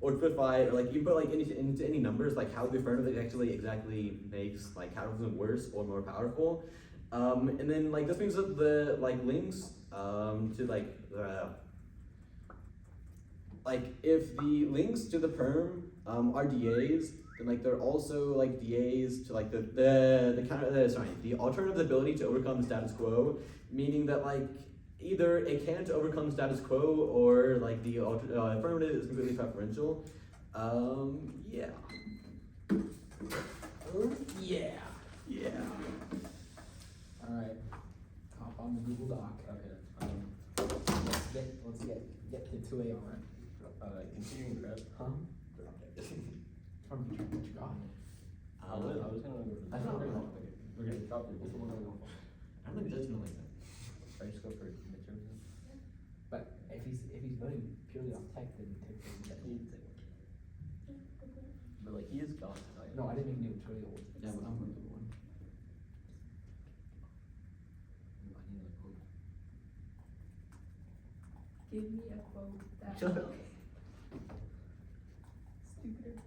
or clarify or like even put like into any numbers like how the affirmative actually exactly makes like capitalism worse or more powerful. And then like this means that the like links to like if the links to the perm are DAs, then like they're also like DAs to like the alternative ability to overcome the status quo, meaning that like either it can't overcome status quo or like the affirmative is completely preferential. Yeah. Yeah. Alright. Hop on the Google Doc. Okay. Let's get to 2A on it. Continuing prep. Huh? From what you got? I was gonna. I thought we were Okay, drop it. What's the one I'm going for? I don't think judgment like that. I just go for midterms. But if he's voting purely off tech, then technically He didn't say what. But like he is gone tonight. no, I didn't make new tutorial. Yeah, but I'm going to one. Give me a quote that Shut up. stupider.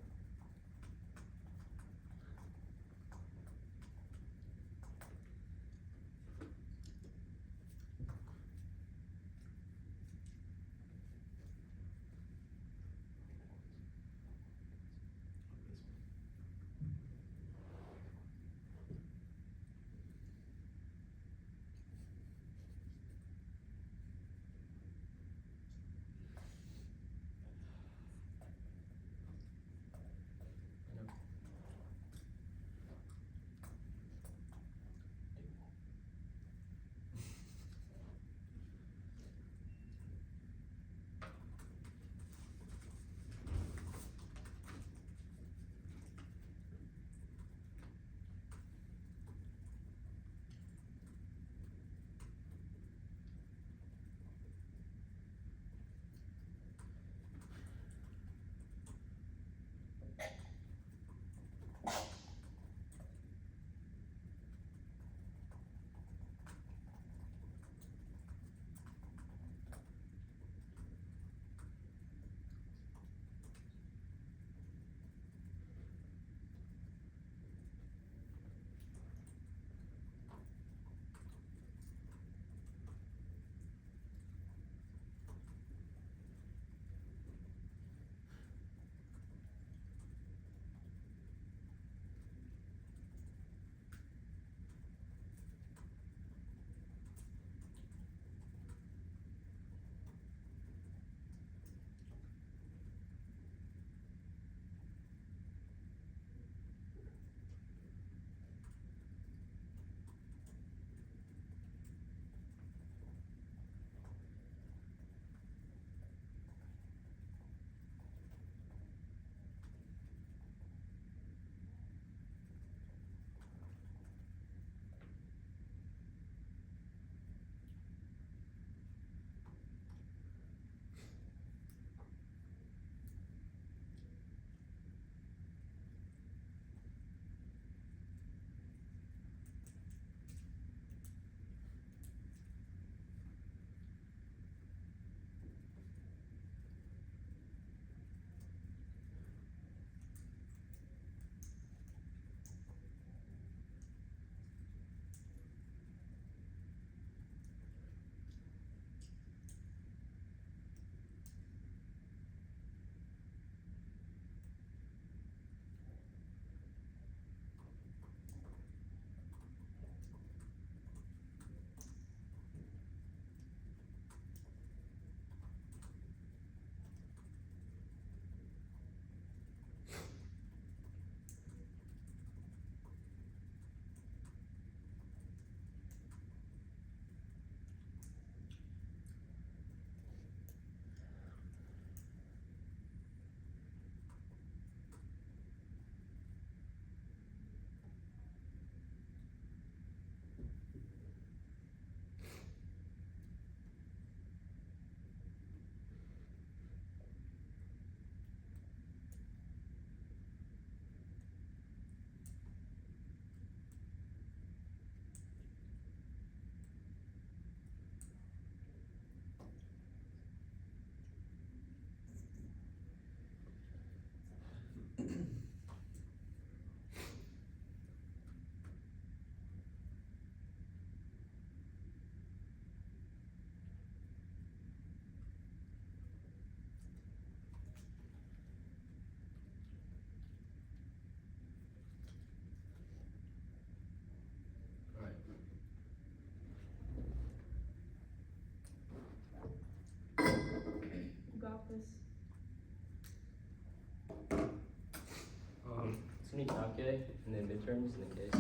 me K, and then midterms, and then case.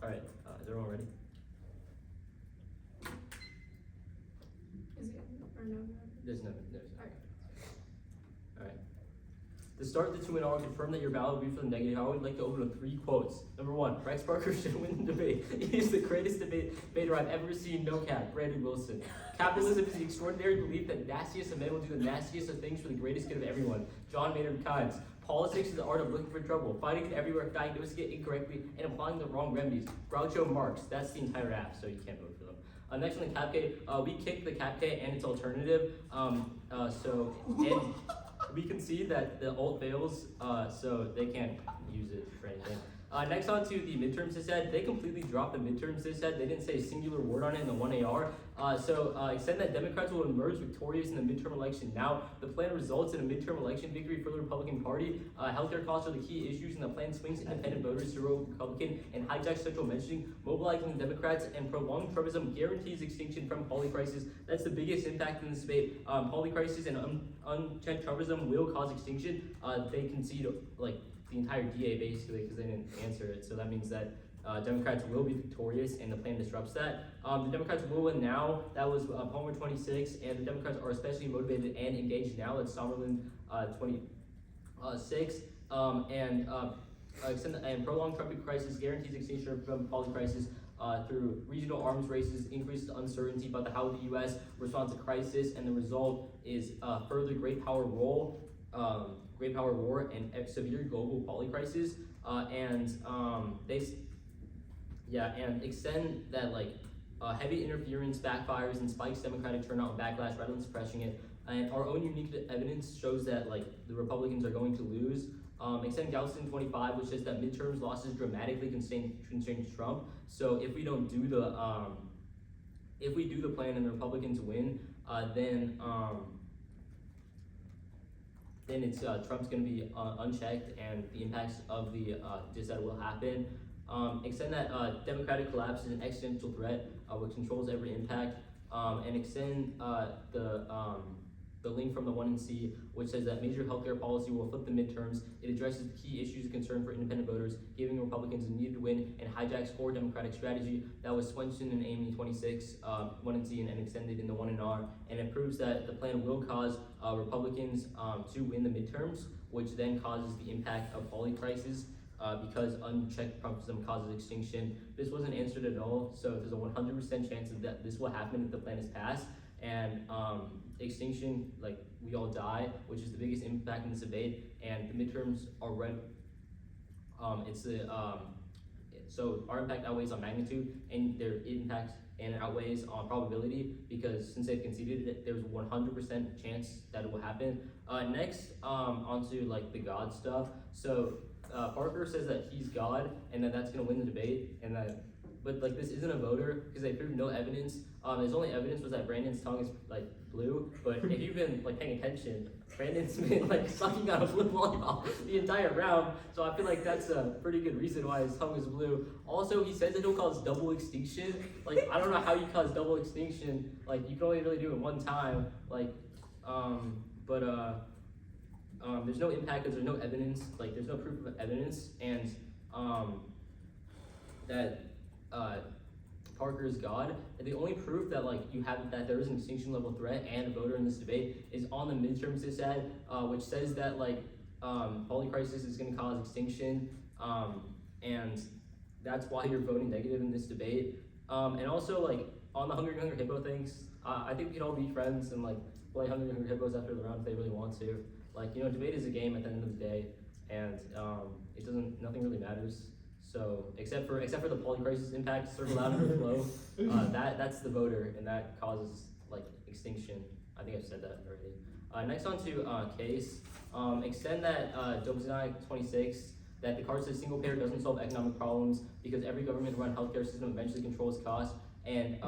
Alright, is everyone ready? Is it or no? There's no. Alright. Alright. To start the 2-minute hour, confirm that your ballot will be for the negative. I would like to open with 3 quotes. Number 1, Rex Barker should win the debate. He is the greatest debater I've ever seen, no cap. Brandon Wilson. Capitalism is the extraordinary belief that nastiest of men will do the nastiest of things for the greatest good of everyone. John Maynard Keynes. Politics is the art of looking for trouble, finding it everywhere, diagnosing it incorrectly, and applying the wrong remedies. Groucho Marx. That's the entire app, so you can't vote for them. Next on the CapK, we kicked the CapK and its alternative. And we can see that the alt fails, so they can't use it for anything. Next on to the midterms this said, they completely dropped the midterms this said. They didn't say a singular word on it in the 1AR. Extend that Democrats will emerge victorious in the midterm election. Now, the plan results in a midterm election victory for the Republican Party. Healthcare costs are the key issues, and the plan swings independent voters to vote Republican and hijacks central messaging, mobilizing the Democrats, and prolonged Trumpism guarantees extinction from poly crisis. That's the biggest impact in this debate. Poly crisis and unchecked Trumpism will cause extinction. They concede like the entire DA basically because they didn't answer it. So that means that Democrats will be victorious and the plan disrupts that. The Democrats will win now. That was Palmer 26, and the Democrats are especially motivated and engaged now. It's Somerlin 26. And prolonged Trump crisis guarantees extinction from poly crisis through regional arms races, increases uncertainty about how the U.S. responds to crisis, and the result is further great power war and severe global poly crisis, and extend that heavy interference backfires and spikes Democratic turnout and backlash rather than suppressing it. And our own unique evidence shows that the Republicans are going to lose. Extend Galveston 25, which says that midterms losses dramatically constrain Trump. So if we don't do the plan and the Republicans win, then it's Trump's going to be unchecked, and the impacts of the dissent will happen. Extend that democratic collapse is an existential threat which controls every impact, and extend the link from the 1NC, which says that major healthcare policy will flip the midterms. It addresses the key issues of concern for independent voters, giving Republicans a needed win, and hijacks core Democratic strategy that was Swenson and Amy 26, 1NC, and extended in the 1NR. And it proves that the plan will cause Republicans to win the midterms, which then causes the impact of poly crisis. Because unchecked Trumpism causes extinction. This wasn't answered at all, so there's a 100% chance that this will happen if the plan is passed. And extinction, we all die, which is the biggest impact in this debate. And the midterms are red. So our impact outweighs on magnitude, and their impact and outweighs on probability, because since they've conceded it, there's 100% chance that it will happen. Next, onto the God stuff. So Parker says that he's God, and that's gonna win the debate, but this isn't a voter because they proved no evidence. His only evidence was that Brandon's tongue is blue, but if you've been paying attention, Brandon's been sucking on a blue lollipop the entire round, so I feel like that's a pretty good reason why his tongue is blue. Also, he says that he'll cause double extinction. I don't know how you cause double extinction. You can only really do it one time. There's no impact because there's no evidence. There's no proof of evidence, and that Parker is God. And the only proof that you have that there is an extinction level threat and a voter in this debate is on the midterms this ad, which says that poly crisis is going to cause extinction, and that's why you're voting negative in this debate. And also on the Hungry Hungry Hippo things, I think we can all be friends and play Hungry Hungry Hippos after the round if they really want to. Debate is a game at the end of the day, and nothing really matters. So except for the poly crisis impact, circle out and flow, that's the voter, and that causes extinction. I think I've said that already. Next on to case, extend that Dobzina 26, that the card says single payer doesn't solve economic problems because every government-run healthcare system eventually controls costs, and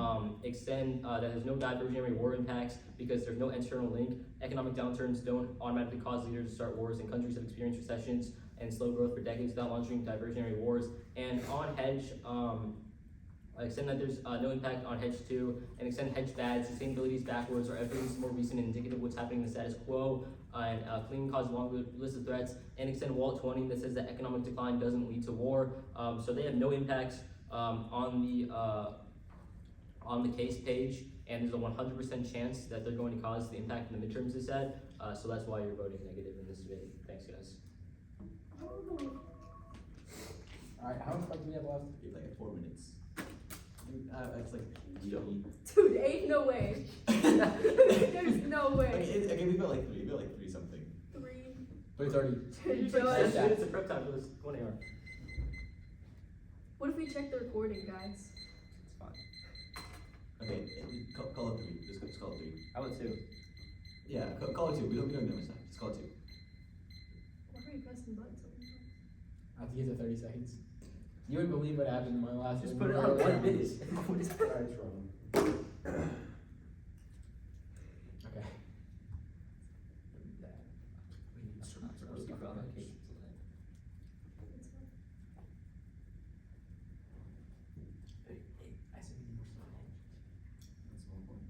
extend that there's no diversionary war impacts because there's no external link. Economic downturns don't automatically cause leaders to start wars, and countries have experienced recessions and slow growth for decades without launching diversionary wars. And on hedge Extend that there's no impact on hedge 2, and extend hedge bad, sustainability is backwards, or evidence is more recent and indicative of what's happening in the status quo, and clean causes a long list of threats, and extend Walt 20 that says that economic decline doesn't lead to war. So they have no impacts on the case page, and there's a 100% chance that they're going to cause the impact in the midterms, they said. So that's why you're voting negative in this debate. Thanks, guys. Alright, how much time do we have left? We have like 4 minutes. It's like Dude, ain't no way. There's no way. Okay, we got like 3. We got like 3 something. 3. 3:30. You know what? It's a prep time for this 1 AR. What if we check the recording, guys? It's fine. Okay, call it 3. Just call it 3. How about 2? Yeah, call it 2. We don't need much time. Just call it 2. Why are you pressing buttons so many times? I have to get to 30 seconds. You wouldn't believe what happened in my last Just one. put it on 1 minute. Alright, it's wrong. Okay. I said we need more stuff. That's one point.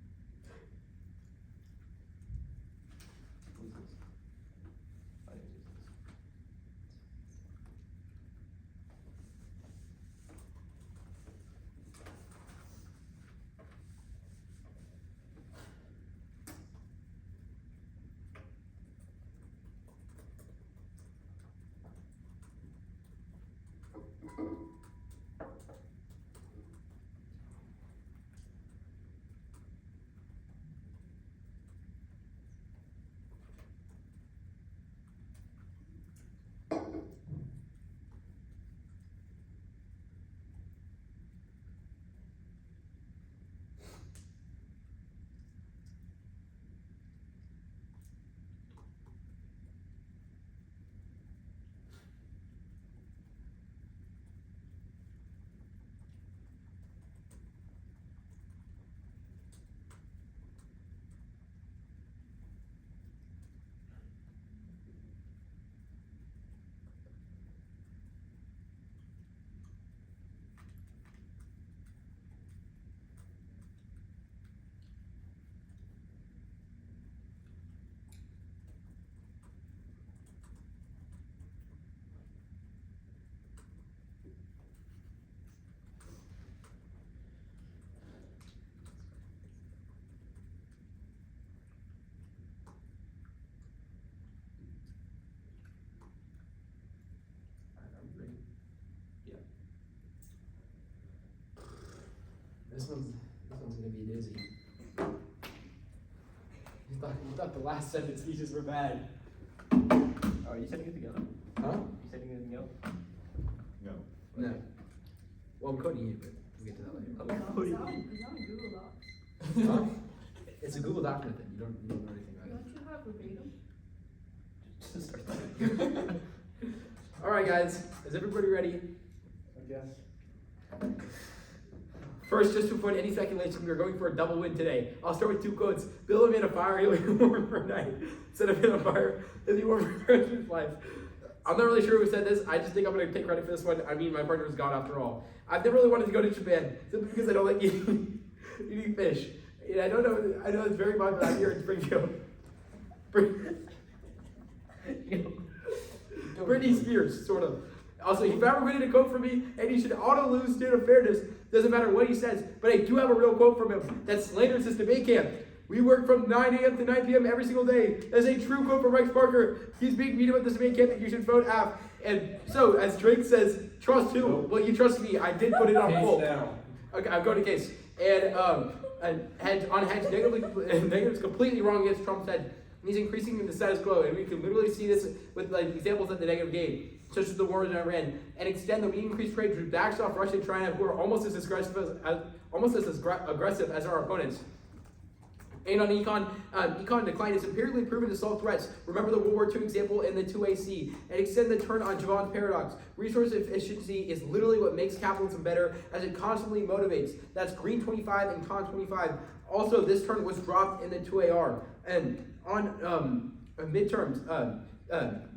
This one's gonna be a doozy. You thought the last 7 speeches were bad. Oh, are you setting it together? Huh? You setting it together? No. No. Well, I'm coding it, but we'll get to that later. Is that on Google Docs? Huh? It's a Google document thing. You don't know anything about Don't you have verbatim? Just start that. it. Alright guys, is everybody ready? I guess. First, just to avoid any speculation, we are going for a double win today. I'll start with 2 quotes. Build him in a fire, he'll be warm for a night. Set him in a fire, he'll be warm for the rest of his life. I'm not really sure who said this. I just think I'm going to take credit for this one. I mean, my partner was gone after all. I've never really wanted to go to Japan, simply because I don't like eating fish. And I know it's very popular out here in Springfield. Britney Spears, sort of. Also, he fabricated a quote from me, and he should auto lose state of fairness. Doesn't matter what he says, but I do have a real quote from him that slanders his debate camp. We work from 9 a.m. to 9 p.m. every single day. That's a true quote from Rex Parker. He's being mean about this debate camp, and you should vote F. And so, as Drake says, trust who? Well, you trust me. I did put it on full. Okay, I'm going to case. And hedge negative's completely wrong against Trump's head. He's increasing the status quo, and we can literally see this with like examples that the negative gave, such as the wars in Iran, and extend that we increase trade through backs off Russia and China, who are almost as aggressive as our opponents. And on econ decline is empirically proven to solve threats. Remember the World War II example in the 2AC. And extend the turn on Javon's paradox. Resource efficiency is literally what makes capitalism better, as it constantly motivates. That's green 25 and con 25. Also, this turn was dropped in the 2AR. And midterms,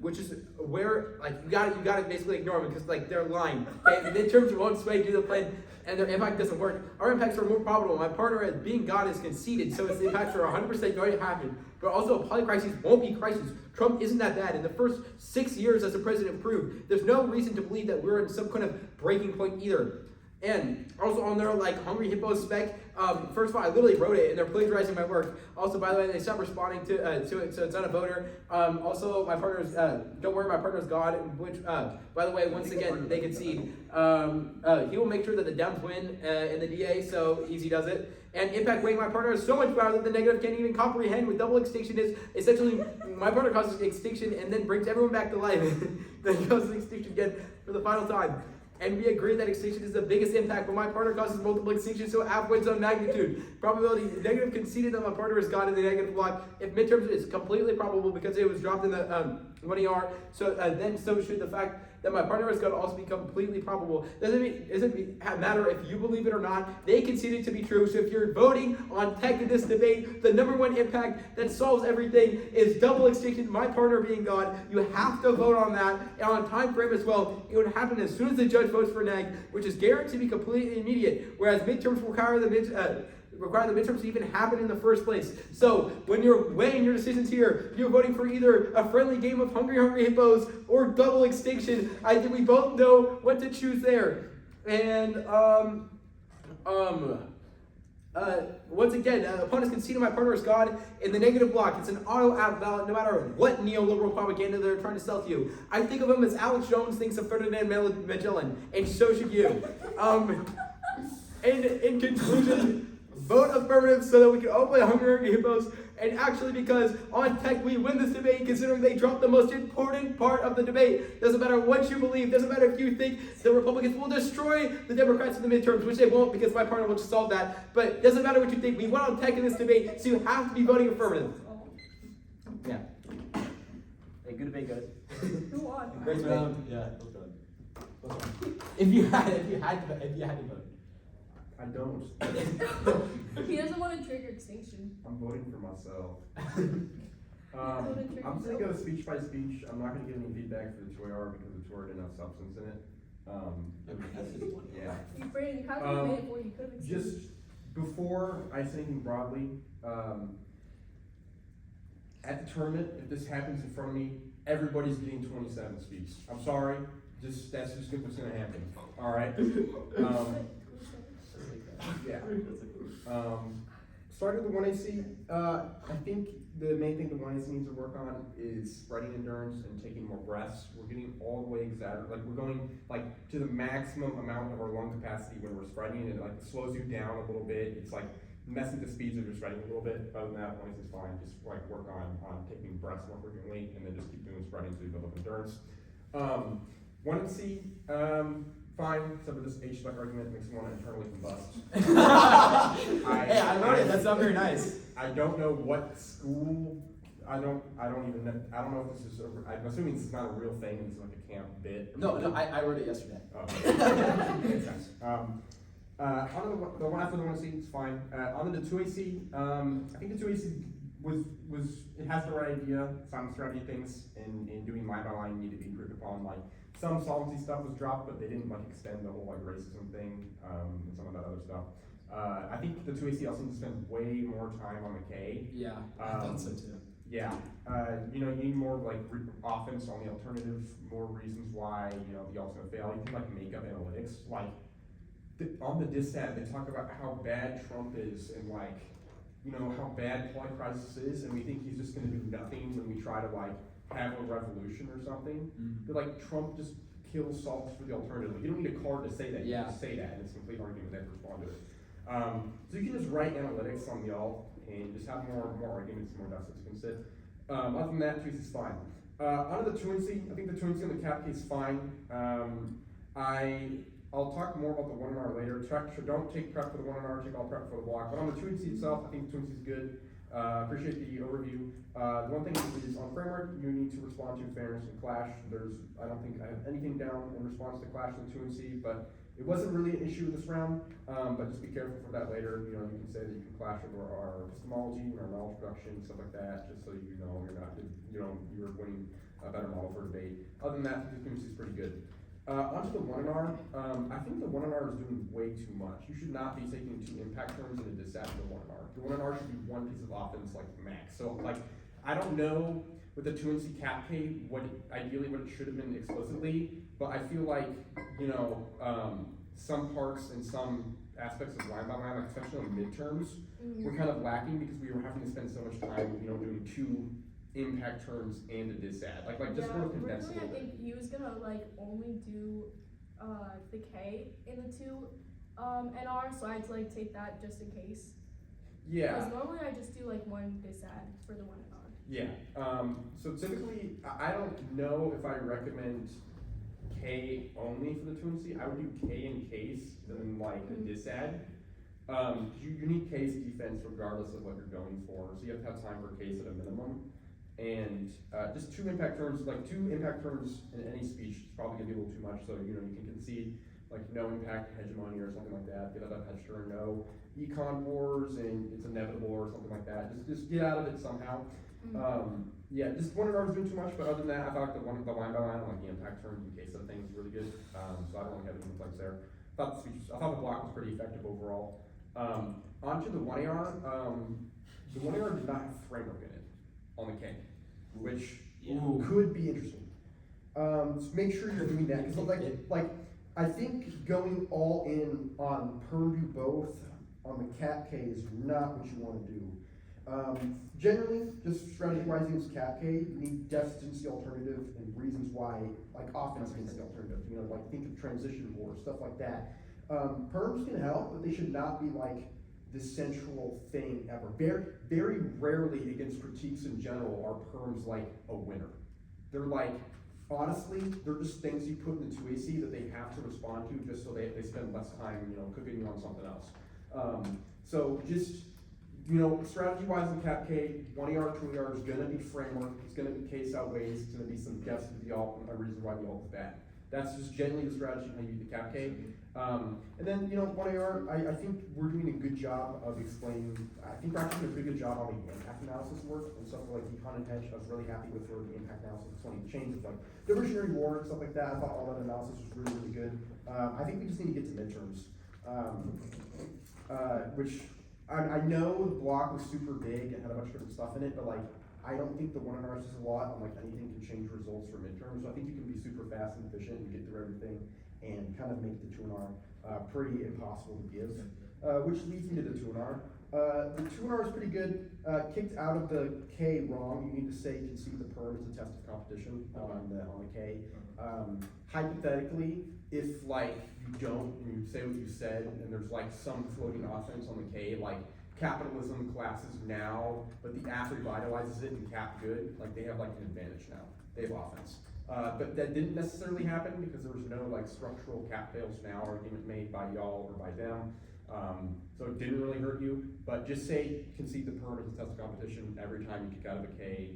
which is where like you gotta basically ignore them because like they're lying. Okay, the midterms won't sway due to the plan, and their impact doesn't work. Our impacts are more probable. My partner, as being God, is conceded, so its impacts are 100% going to happen. But also, a polycrisis won't be crisis. Trump isn't that bad. In the first 6 years as a president proved, there's no reason to believe that we're in some kind of breaking point either. And also on their like Hungry Hippo spec, first of all, I literally wrote it and they're plagiarizing my work. Also, by the way, they stopped responding to it, so it's not a voter. Also, my partner's, don't worry, my partner's God, which, by the way, once again, they concede. He will make sure that the Dems win in the DA, so easy does it. And impact weighing my partner is so much power that the negative can't even comprehend. With double extinction is essentially my partner causes extinction and then brings everyone back to life. Then causes extinction again for the final time. And we agree that extinction is the biggest impact, but my partner causes multiple extinctions, so half wins on magnitude. Probability, negative conceded that my partner is God in the negative block. If midterms is completely probable because it was dropped in the 1ER, so then so should the fact that my partner is going to also be completely probable. Doesn't matter if you believe it or not. They concede it to be true. So if you're voting on tech in this debate, the number one impact that solves everything is double extinction. My partner being God. You have to vote on that and on time frame as well. It would happen as soon as the judge votes for neg, which is guaranteed to be completely immediate. Whereas midterms require the midterms to even happen in the first place. So when you're weighing your decisions here, you're voting for either a friendly game of Hungry Hippos or double extinction. I think we both know what to choose there. And once again, opponents conceding my partner is God in the negative block. It's an auto-out ballot no matter what neoliberal propaganda they're trying to sell to you. I think of him as Alex Jones thinks of Ferdinand Magellan, and so should you. And in conclusion, vote affirmative so that we can all play Hungry Hippos. And actually, because on tech we win this debate, considering they dropped the most important part of the debate. Doesn't matter what you believe. Doesn't matter if you think the Republicans will destroy the Democrats in the midterms, which they won't because my partner will just solve that. But doesn't matter what you think. We won on tech in this debate, so you have to be voting affirmative. Yeah. Hey, good debate, guys. Who won? Great round. Yeah, well done. If you had to vote. I don't. He doesn't want to trigger extinction. I'm voting for myself. I'm just gonna go speech by speech. I'm not gonna give any feedback for the tour because the tour didn't have substance in it. Yeah. Brandon, you have to admit it before you could have Just before I say anything broadly, at the tournament, if this happens in front of me, everybody's getting 27 speaks. I'm sorry. That's just what's gonna happen. All right. Yeah. Starting with the 1AC, I think the main thing the 1AC needs to work on is writing endurance and taking more breaths. We're getting all the way exaggerated. Like we're going like to the maximum amount of our lung capacity when we're spreading, and it like slows you down a little bit. It's like messing the speeds of your spreading a little bit. Other than that, 1AC is fine. Just like work on taking breaths more frequently, and then just keep doing spreading so you build up endurance. 1MC. Fine, except for this H-spec argument makes me want to internally combust. Hey, I wrote it. That's not very nice. I don't know what school. I don't even know. I don't know if this is. I'm assuming this is not a real thing. It's like a camp bit. No, I wrote it yesterday. Oh, makes sense. On the one after the 1AC, it's fine. On the 2AC, I think the 2AC was it has the right idea. Some strategy things in doing line by line need to be improved upon. Like some solvency stuff was dropped, but they didn't like extend the whole like racism thing and some of that other stuff. I think the 2AC also needs to spend way more time on the K. Yeah, I thought so too. Yeah, you need more like offense on the alternative, more reasons why the alt's gonna fail. You can like make up analytics. Like on the disstat, they talk about how bad Trump is and like how bad polycrisis is, and we think he's just gonna do nothing when we try to like have a revolution or something. But like Trump just kills solves for the alternative. You don't need a card to say that. You can just say that, and it's a complete argument. They have to respond to it. So you can just write analytics on the alt and just have more arguments, more dust that you can sit. Other than that, choice is fine. Under the truancy, I think the truancy on the cap case is fine. I'll talk more about the 1R later. Don't take prep for the 1R, take all prep for the block. But on the truancy itself, I think the truancy is good. Appreciate the overview. The one thing is on framework, you need to respond to fairness and clash. I don't think I have anything down in response to clash and truancy, but It wasn't really an issue this round, but just be careful for that later. You know, you can say that you can clash over our epistemology and our knowledge production, stuff like that, just so you know you're winning a better model for debate. Other than that, the community is pretty good. Onto the 1NR, I think the 1NR is doing way too much. You should not be taking 2 impact terms and a dissat in the 1NR. The 1NR should be 1 piece of offense like max. So like, I don't know with the 2NC cap K ideally what it should have been explicitly, but I feel like, you know, some parts and some aspects of line by line, like especially on midterms, were kind of lacking because we were having to spend so much time, you know, doing 2 impact terms and a dissat. Like just sort of condense it a originally I little bit. think he was gonna like only do the K in the 2 NR, so I had to like take that just in case. Yeah. Because normally I just do like 1 dissat for the 1 NR. Yeah. So typically, I don't know if I recommend K only for the 2NC. I would do K in case, and then like a dissad. You need case defense regardless of what you're going for, so you have to have time for case at a minimum. And just 2 impact terms, like 2 impact terms in any speech is probably gonna be a little too much. So you know you can concede like no impact hegemony or something like that. Get out of hedge or no econ wars and it's inevitable or something like that. Just get out of it somehow. Yeah, just 1NR was doing too much, but other than that, I thought the line by line, like the impact terms and case of things, was really good. So I don't really have any complaints there. I thought the block was pretty effective overall. Onto the 1AR, the 1AR did not have framework in it on the K, which could be interesting. So make sure you're doing that, because like I think going all in on perm do both on the cap K is not what you want to do. Generally, just strategy-wise against cap K, you need deficits against the alternative and reasons why, like offense against the alternative. You know, like think of transition wars, stuff like that. Perms can help, but they should not be like the central thing ever. Very rarely against critiques in general are perms like a winner. They're like, honestly, they're just things you put in the 2AC that they have to respond to just so they spend less time, you know, cooking on something else. So just, you know, strategy-wise in cap K, 1AR, 2AR is gonna be framework, it's gonna be case outweighs, it's gonna be some guess to the alt, and a reason why the alt is bad. That's just generally the strategy how you use the cap K. And then, you know, 1AR, I think we're doing a good job of explaining, I think we're actually doing a pretty good job on the impact analysis work and stuff like econ and hedge. I was really happy with where the impact analysis was when it changed, like diversionary war and stuff like that. I thought all that analysis was really, really good. I think we just need to get to midterms, which I know the block was super big and had a bunch of different stuff in it, but like, I don't think the 1NR is a lot on like anything can change results for midterms. So I think you can be super fast and efficient and get through everything and kind of make the 2NR pretty impossible to give. Which leads me to the 2NR. The 2NR is pretty good. Kicked out of the K wrong. You need to say concede the perm as a test of competition on the K. Hypothetically, if like you don't and you say what you said and there's like some floating offense on the K, like capitalism collapses now, but the app revitalizes it and cap good, like they have like an advantage now. They have offense. But that didn't necessarily happen because there was no like structural cap fails now argument made by y'all or by them. So it didn't really hurt you, but just say concede the perm as a test of competition every time you kick out of a K,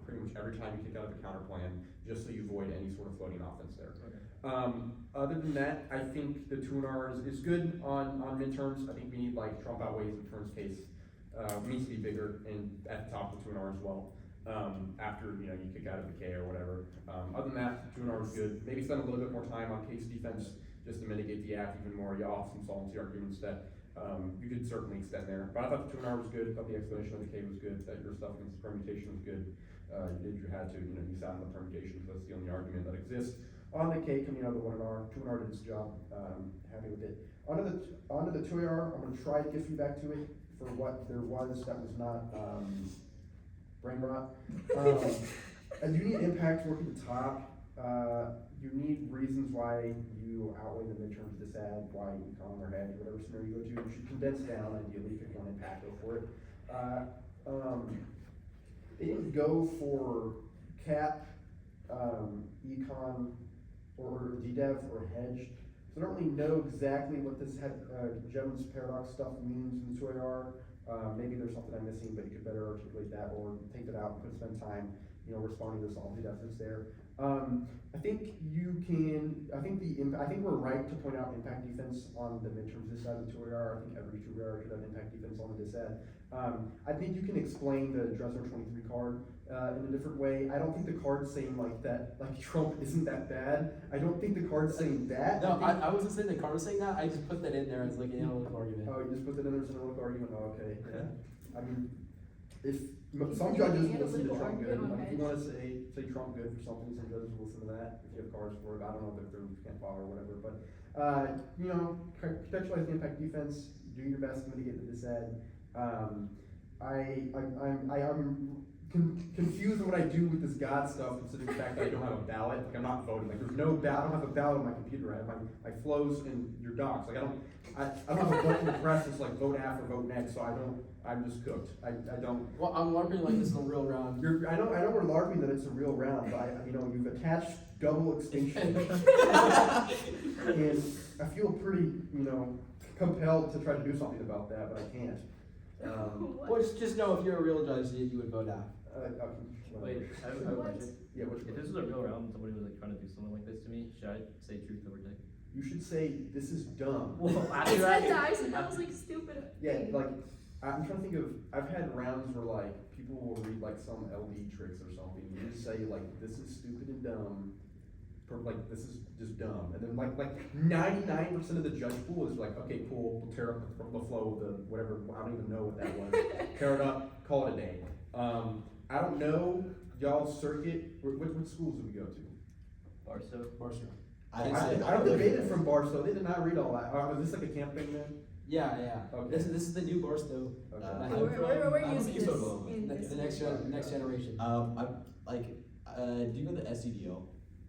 pretty much every time you kick out of a counter plan, just so you avoid any sort of floating offense there. Okay. Other than that, I think the 2NR is good on midterms. I think we need like Trump outweighs the terms case needs to be bigger and at the top of the 2NR as well. After you kick out of the K or whatever. Other than that, 2NR is good. Maybe spend a little bit more time on case defense just to mitigate the act even more. Y'all have some solvency arguments that you could certainly extend there. But I thought the 2NR was good. I thought the explanation of the K was good. That your stuff against the permutation was good. You did what you had to. You sat on the permutation because that's the only argument that exists. On the K coming out of the 1NR, 2NR did its job. Happy with it. Onto the 2AR, I'm going to try to give feedback to it for what there was that was not brain rot. And you need impact work at the top. You need reasons why you outweigh the midterms of this ad, why you econ or hedge, whatever scenario you go to. You should condense down, ideally, pick one impact, go for it. They didn't go for cap, econ, or DDEV or hedge. So I don't really know exactly what this Jevons paradox stuff means in the 2AR. Maybe there's something I'm missing, but you could better articulate that or take that out and spend time responding to solve the deficits there. I think we're right to point out impact defense on the midterms this side of the 2AR. I think every 2AR should have impact defense on the dissed. I think you can explain the Dresner 23 card in a different way. I don't think the card's saying like that, like Trump isn't that bad. I don't think the card's saying that. No, I wasn't saying the card was saying that. I just put that in there as like an analytical argument. Oh, you just put that in there as an analytical argument? Oh, okay, yeah. I mean, if some judges will listen to Trump good. Like, if you want to say Trump good for something, some judges will listen to that. If you have cards for it, I don't know if they're can't follow or whatever. But contextualize the impact defense. Do your best to mitigate the dissed. I'm confused on what I do with this God stuff, considering the fact that I don't have a ballot. Like, I'm not voting. Like, there's no ballot. I don't have a ballot on my computer. I have my flows and your docs. Like, I don't have a button to press that's like vote AF or vote next. So I'm just cooked. I don't. Well, I'm wondering like this is a real round. I know we're LARPing that it's a real round, but you've attached double extinction, and I feel pretty compelled to try to do something about that, but I can't. Well, just know if you're a real judge, you would vote out. Wait, I have a question. Yeah, which If this was a real round and somebody was like trying to do something like this to me, should I say truth over tech? You should say this is dumb. Well, I after said that, that. I said that was like stupid. Yeah, like I'm trying to think of. I've had rounds where like people will read like some LD tricks or something. You just say like this is stupid and dumb. Like this is just dumb, and then like 99% of the judge pool is like, okay, cool, we'll tear up the flow of the whatever. I don't even know what that was. Tear it up, call it a day. I don't know y'all's circuit. What schools did we go to? Barstow. I debated from Barstow. They did not read all that. Was this like a camp thing then? Yeah. Okay. This is the new Barstow. Okay. We're using this Oklahoma. in this. The next generation. Do you know the SDDL?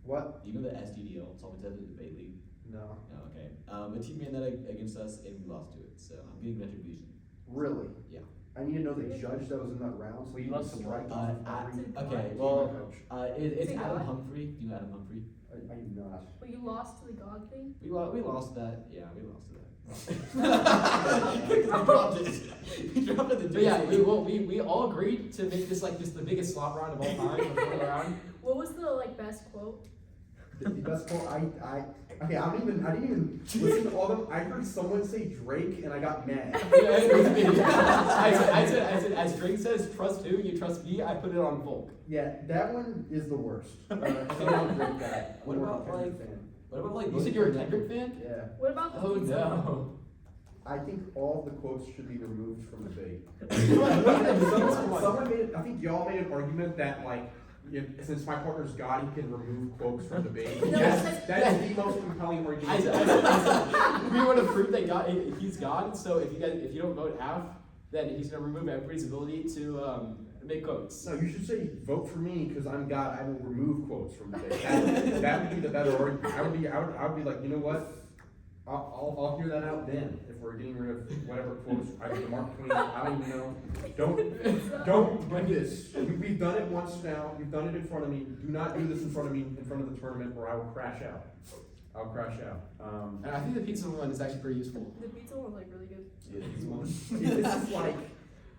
What? Do you know the SDDL? Solving Deadly Debate League. No. No, okay. A team ran that against us and we lost to it, so I'm getting retribution. Really? Yeah. I need to know the judge that was in that round. So Well, you you lost to strike what? off every Okay, team well, coach. it's Say Adam what? Humphrey. Do you know Adam Humphrey? I do not. Well, you lost to the God thing. We lost that. Yeah, we lost to that. We dropped it. We dropped it. But yeah, we all agreed to make this like just the biggest slop round of all time. The final round. What was the best quote? The best quote I didn't even listen to all of them. I heard someone say Drake and I got mad. I said, as Drake says, trust who? You trust me? I put it on Volk. Yeah, that one is the worst. I'm a Drake guy. What I'm more about, of a Kendrick like- fan. What about like You said you're a Kendrick fan? Yeah. What about the Oh pizza? no. I think all of the quotes should be removed from the debate. Someone- Someone made, I think y'all made an argument that like, since my partner's God, he can remove quotes from debate. No, Yes, that is the most compelling argument. I said, we want to prove that he's God. So if you don't vote half, then he's gonna remove everybody's ability to make quotes. No, you should say vote for me because I'm God. I will remove quotes from debate. That would be the better argument. I would be like, you know what? I'll hear that out then if we're getting rid of whatever quotes. The Mark Twain. I don't even know. Don't do this. We've done it once now. We've done it in front of me. Do not do this in front of me in front of the tournament, or I will crash out. I'll crash out. And I think the pizza one is actually pretty useful. The pizza one was really good. If this is like,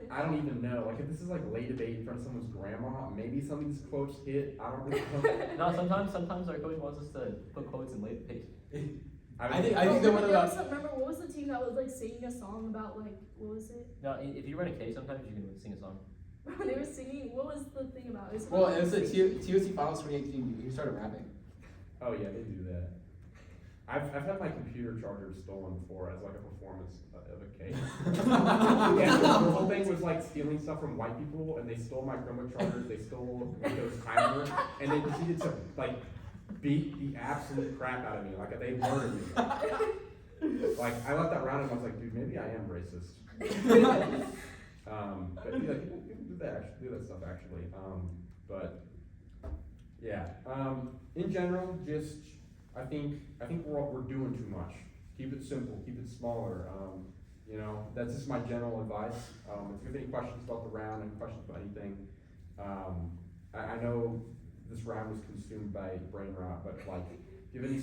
I don't even know. Like if this is like late debate in front of someone's grandma, maybe some of these quotes hit. I don't really know. No, sometimes our coach wants us to put quotes in late page. I think the one about. Remember what was the team that was like singing a song about like what was it? No, if you run a case, sometimes you can sing a song. They were singing. What was the thing about? Well, it was the TOC Finals 2018. You started rapping. Oh yeah, they do that. I've had my computer charger stolen before as like a performance of a case. Yeah, the whole thing was like stealing stuff from white people, and they stole my Chromebook charger, they stole Windows timer, and they proceeded to like beat the absolute crap out of me. Like they murdered me. Like I left that round and I was like, dude, maybe I am racist. But yeah, people do that stuff actually. But yeah, in general, just I think we're doing too much. Keep it simple, keep it smaller. That's just my general advice. If you have any questions about the round, any questions about anything, I know this round was consumed by brain rot, but like, if you have any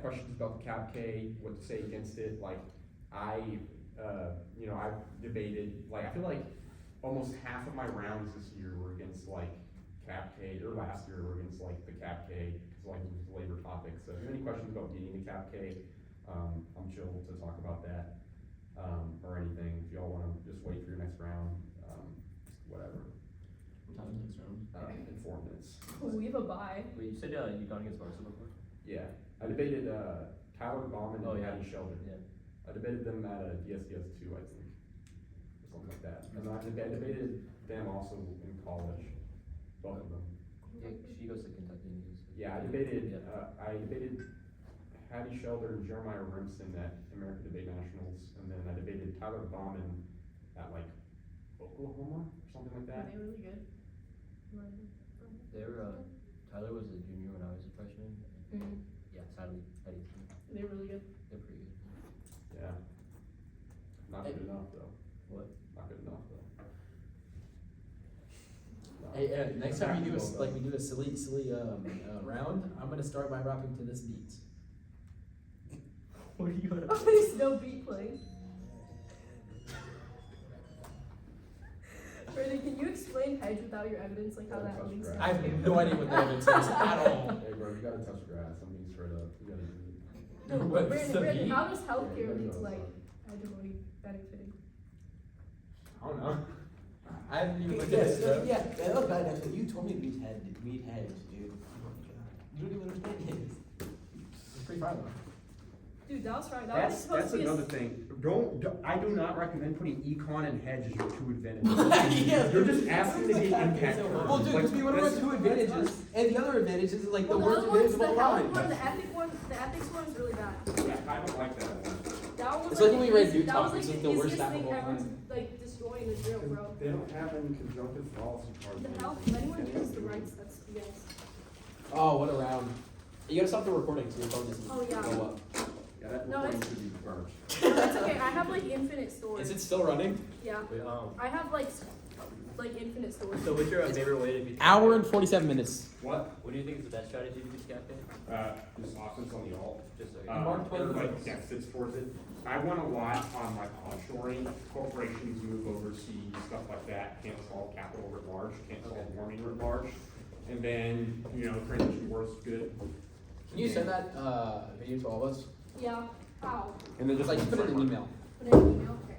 questions about the Cap K, what to say against it, like I've debated, like I feel like almost half of my rounds this year were against like Cap K, or last year we're against like the Cap K, because like it was a labor topic. So if you have any questions about beating the Cap K, I'm chill to talk about that, or anything. If y'all wanna just wait for your next round, whatever. What time is next round? In 4 minutes. Oh, we have a bye. Wait, you said you've gone against Barstow before? Yeah, I debated, Tyler Bauman Oh, and yeah. Patty Sheldon. Yeah. I debated them at DSDS 2, I think, or something like that. And I debated them also in college, both of them. Yeah, she goes to Kentucky and he's. Yeah, I debated Yeah. Patty Sheldon and Jeremiah Rimson at American Debate Nationals, and then I debated Tyler Bauman at like Oklahoma or something like Are that. they really good? Tyler was a junior when I was a freshman. Mm-hmm. Yeah, sadly, Eddie. They're really good. They're pretty good. Yeah. Not good enough though. What? Not good enough though. No. Hey, next time we do Practical, we do a silly round, I'm gonna start by rapping to this beat. What are you gonna? Oh, there's no beat playing. Brandon, can you explain hedge without your evidence, like how Gotta that touch links? grass. I have no idea what the evidence is at all. Hey bro, you gotta touch grass. I'm being straight up. You gotta do it. No, What's Brandon, the Brandon, beat? how does Yeah, healthcare you lead gotta to like know, hegemony benefiting? I don't know. I haven't even looked at Yes, this stuff. yeah, that was bad. That's when you told me we'd hedge, dude. You don't even understand it. It's pretty fine though. Dude, that was right. That was supposed That's to be another thing. I do not recommend putting econ and hedge as your two advantages. Yeah. You're just asking to get impact. Well, dude, because we went around two advantages, and the other advantage is like the Well, worst other one's advantage of all the health time. one, the ethics one is really bad. Yeah, I don't like that one. That one was It's like when we read the Utah, that was which like is the the worst easiest app of thing all ever to time. like destroy in the drill, bro. They don't have any conjunctive fallacy cards. The health, if anyone uses the rights, that's BS. Oh, what a round. You gotta stop the recording so your phone doesn't Oh, yeah. blow up. Yeah, that No, recording it's- should be burnt. That's okay. I have like infinite storage. Is it still running? Yeah. Wait, I have like infinite storage. So what's your favorite way to beat the Hour Cap and 47 minutes. What? What do you think is the best strategy to beat the Cap K? Just offense on the alt. Just so Mark Twain Or was like like- deficits towards it. I won a lot on like offshoring. Corporations move overseas, stuff like that. Can't solve capital writ large, can't solve warming writ large. And then, transition wars good. Can you send that video to all of us? Yeah. How? And then Just like put it in an email. Put it in an email. Okay.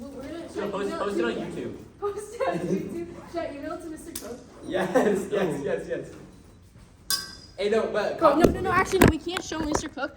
We're gonna So post it on YouTube. Post it on YouTube. Should I email it to Mr. Cook? Yes. Hey, no, but. Oh, no, actually, no, we can't show Mr. Cook.